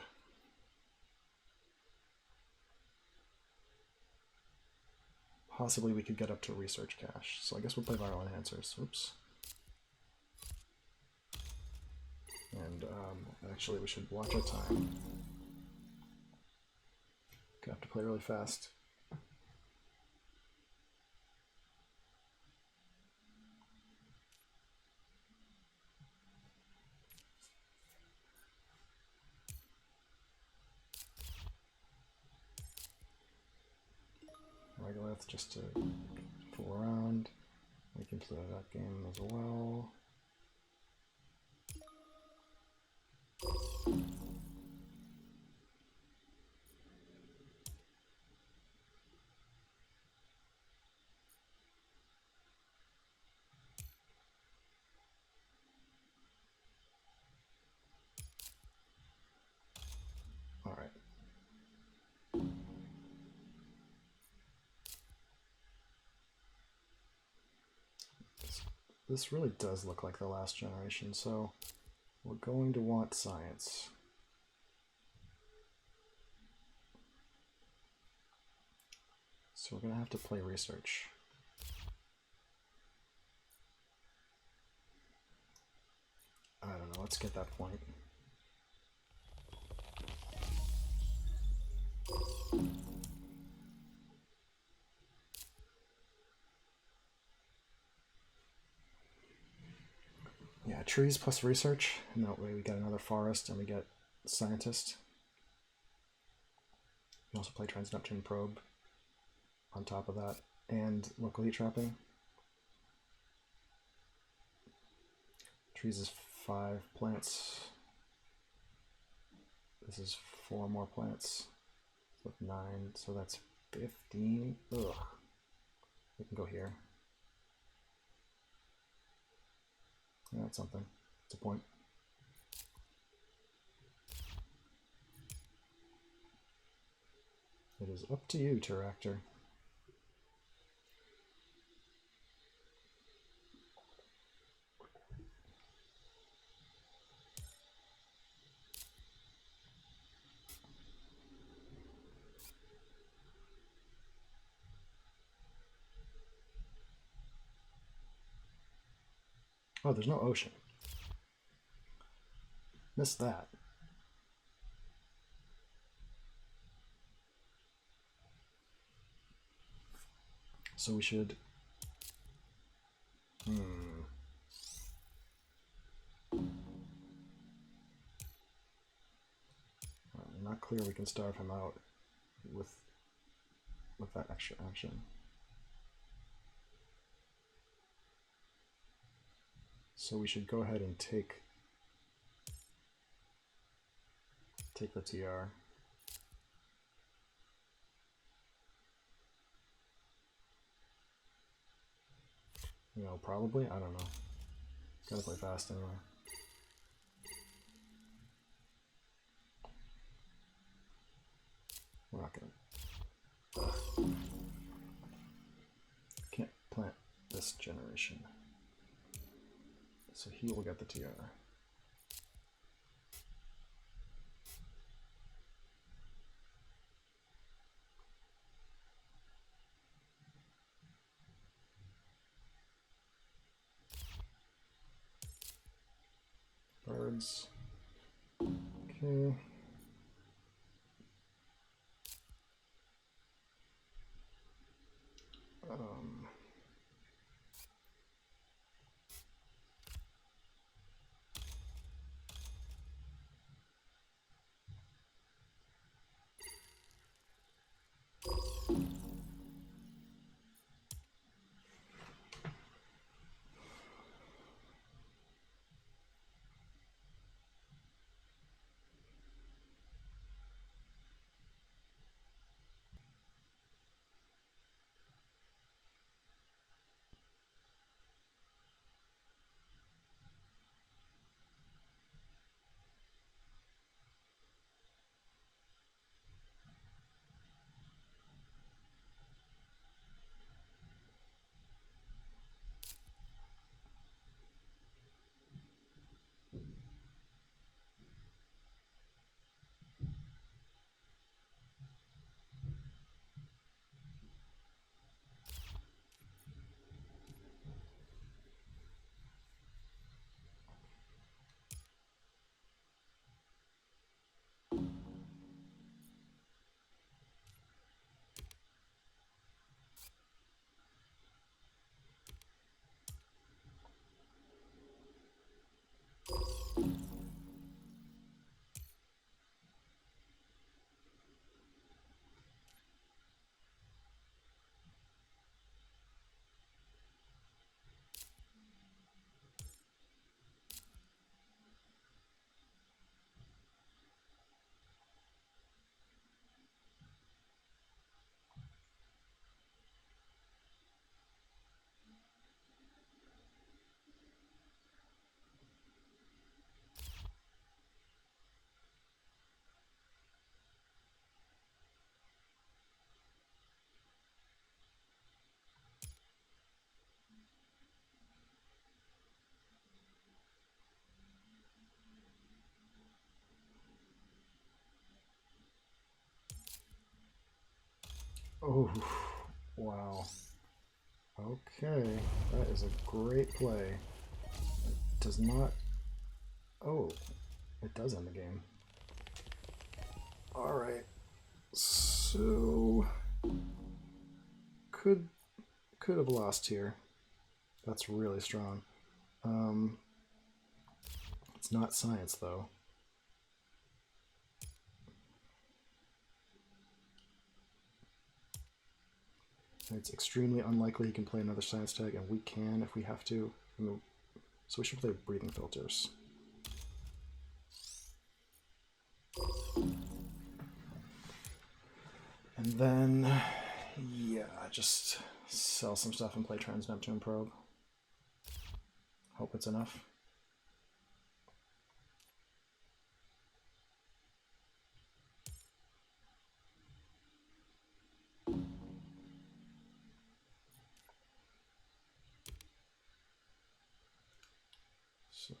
Possibly we could get up to research cache. So I guess we'll play viral enhancers. Oops. And actually we should watch our time. Gonna have to play really fast. Megalith just to fool around. We can play that game as well. All right. This really does look like the last generation, so we're going to want science. So we're going to have to play research. I don't know, let's get that point. Yeah, trees plus research, and that way we get another forest and we get scientist. We also play Trans-Neptune Probe on top of that, and local heat trapping. Trees is 5 plants. This is 4 more plants with 9, so that's 15. Ugh. We can go here. Yeah, that's something. It's a point. It is up to you, Terractor. Oh, there's no ocean. Missed that. So we should... Not clear we can starve him out with that extra action. So we should go ahead and take the TR. You know, probably, I don't know. Gotta play fast anyway. We're not gonna... Can't plant this generation. So he will get the TR. Birds. Okay. Oh, wow. Okay, that is a great play. It does not... Oh, it does end the game. Alright, so... Could have lost here. That's really strong. It's not science, though. It's extremely unlikely he can play another science tag, and we can if we have to. So we should play breathing filters. And then, yeah, just sell some stuff and play Trans-Neptune Probe. Hope it's enough. So...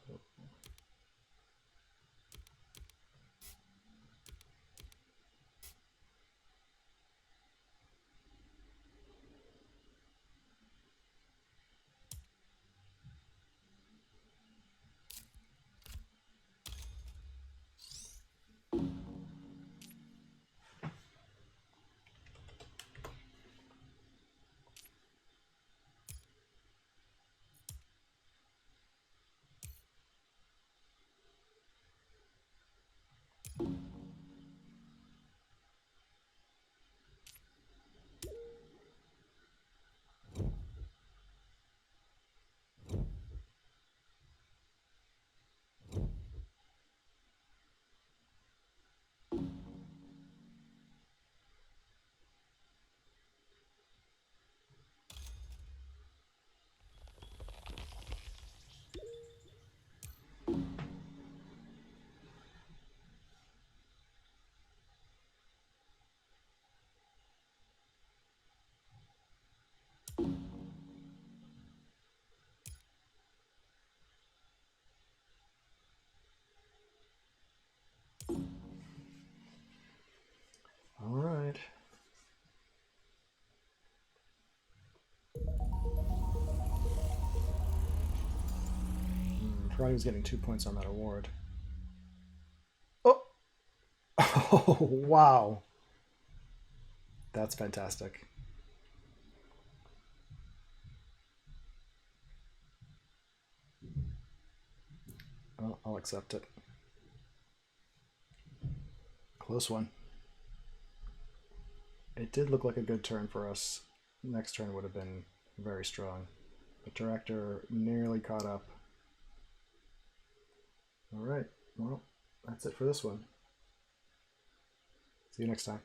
All right. Karate was getting 2 points on that award. Oh! Oh, wow. That's fantastic. Well, I'll accept it. Close one. It did look like a good turn for us. Next turn would have been very strong. The Director nearly caught up. All right, well, that's it for this one. See you next time.